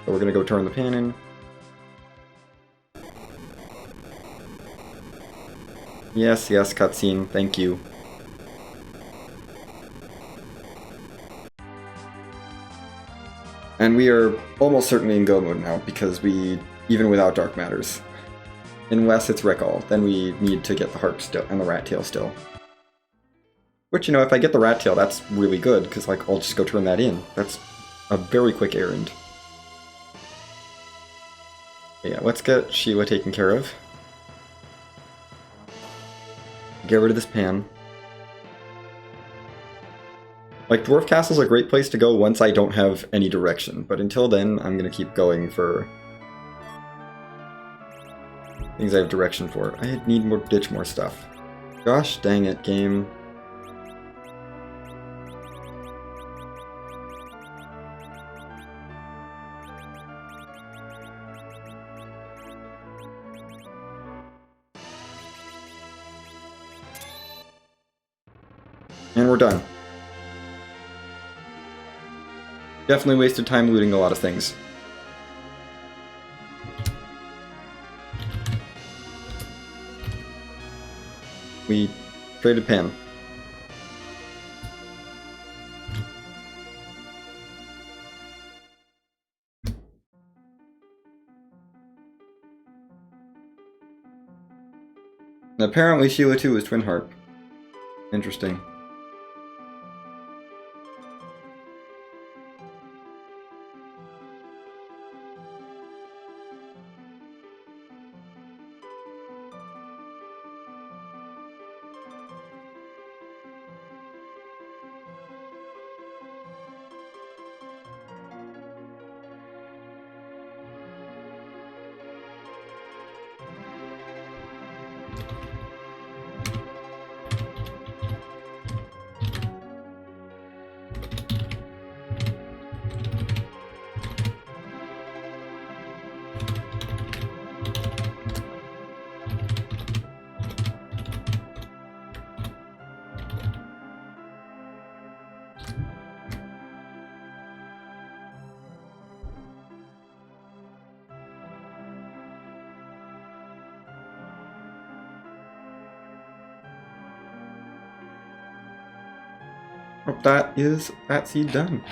So we're gonna go turn the pan in. Yes, yes, cutscene, thank you. And we are almost certainly in go mode now, because even without Dark Matters. Unless it's Wreck All, then we need to get the Harp still and the Rat Tail still. Which, you know, if I get the Rat Tail, that's really good, because, like, I'll just go turn that in. That's a very quick errand. Yeah, let's get Sheila taken care of. Get rid of this pan. Like, Dwarf Castle's a great place to go once I don't have any direction, but until then, I'm gonna keep going for things I have direction for. I need more ditch more stuff. Gosh dang it, game. And we're done. Definitely wasted time looting a lot of things. We traded Pam. And apparently Sheila 2 is Twin Harp. Interesting. Well, that is that seed done.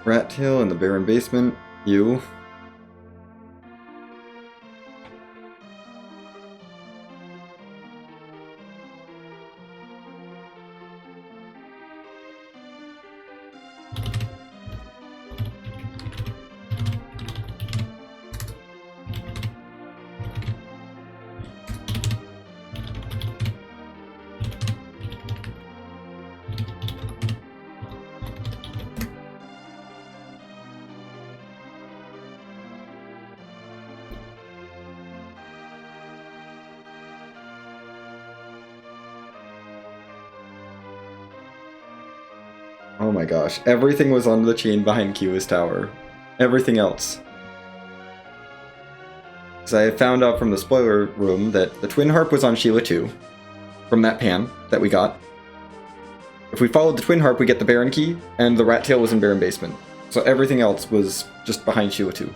Rat tail in the barren basement. You. Oh my gosh, everything was on the chain behind Kiwa's tower. Everything else. Because I found out from the spoiler room that the Twin Harp was on Sheila 2, from that pan that we got. If we followed the Twin Harp, we get the Baron Key, and the Rat Tail was in Baron Basement. So everything else was just behind Sheila 2.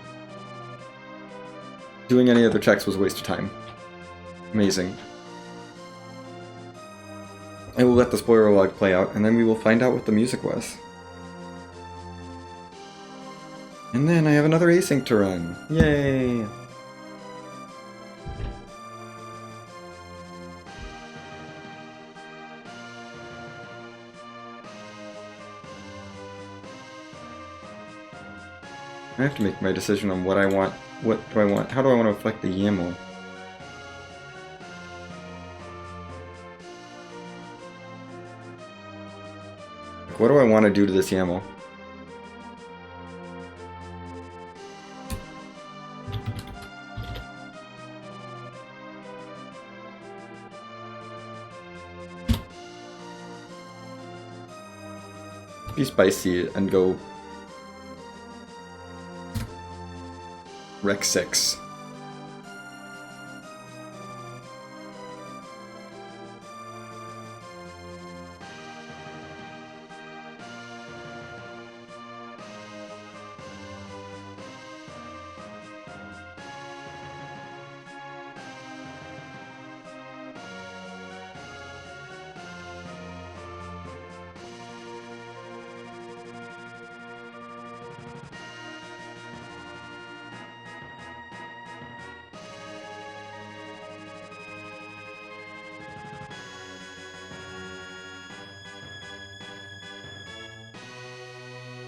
Doing any other checks was a waste of time. Amazing. I will let the spoiler log play out, and then we will find out what the music was. And then I have another async to run. Yay! I have to make my decision on what I want. What do I want? How do I want to affect the YAML? What do I want to do to this YAML? Be spicy and go Rec 6.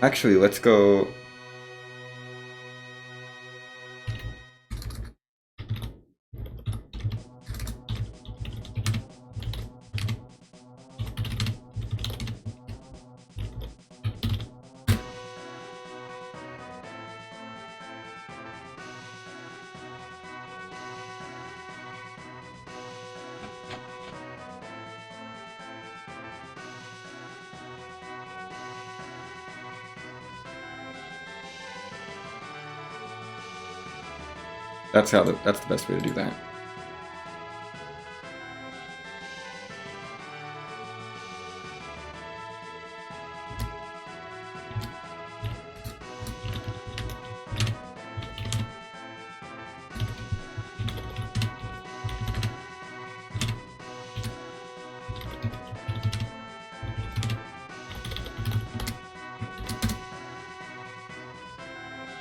Actually, let's go... That's the best way to do that.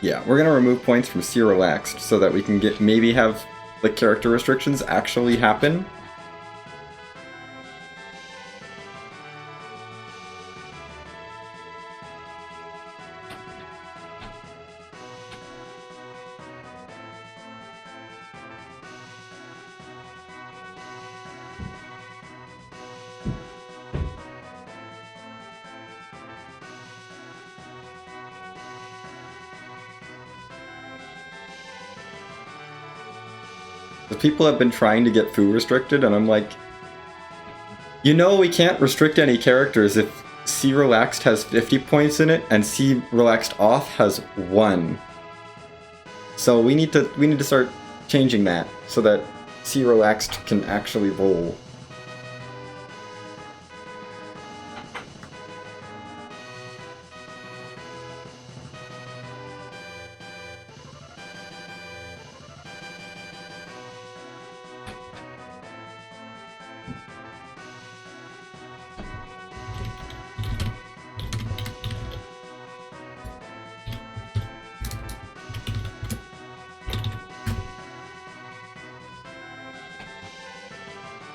Yeah, we're gonna remove points from C relaxed so that we can maybe have the character restrictions actually happen. The people have been trying to get foo restricted, and I'm like, you know, we can't restrict any characters if C relaxed has 50 points in it and C relaxed off has 1. So we need to start changing that so that C relaxed can actually roll.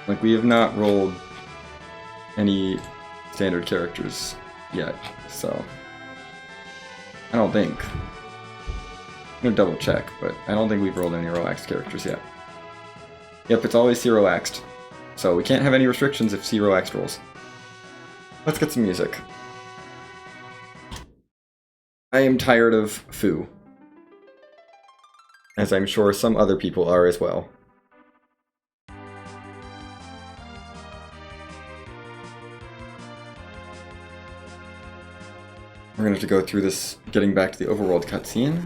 Like, we have not rolled any standard characters yet, so I don't think. I'm gonna double check, but I don't think we've rolled any relaxed characters yet. Yep, it's always C relaxed, so we can't have any restrictions if C relaxed rolls. Let's get some music. I am tired of foo, as I'm sure some other people are as well. We're going to have to go through this, getting back to the overworld cutscene.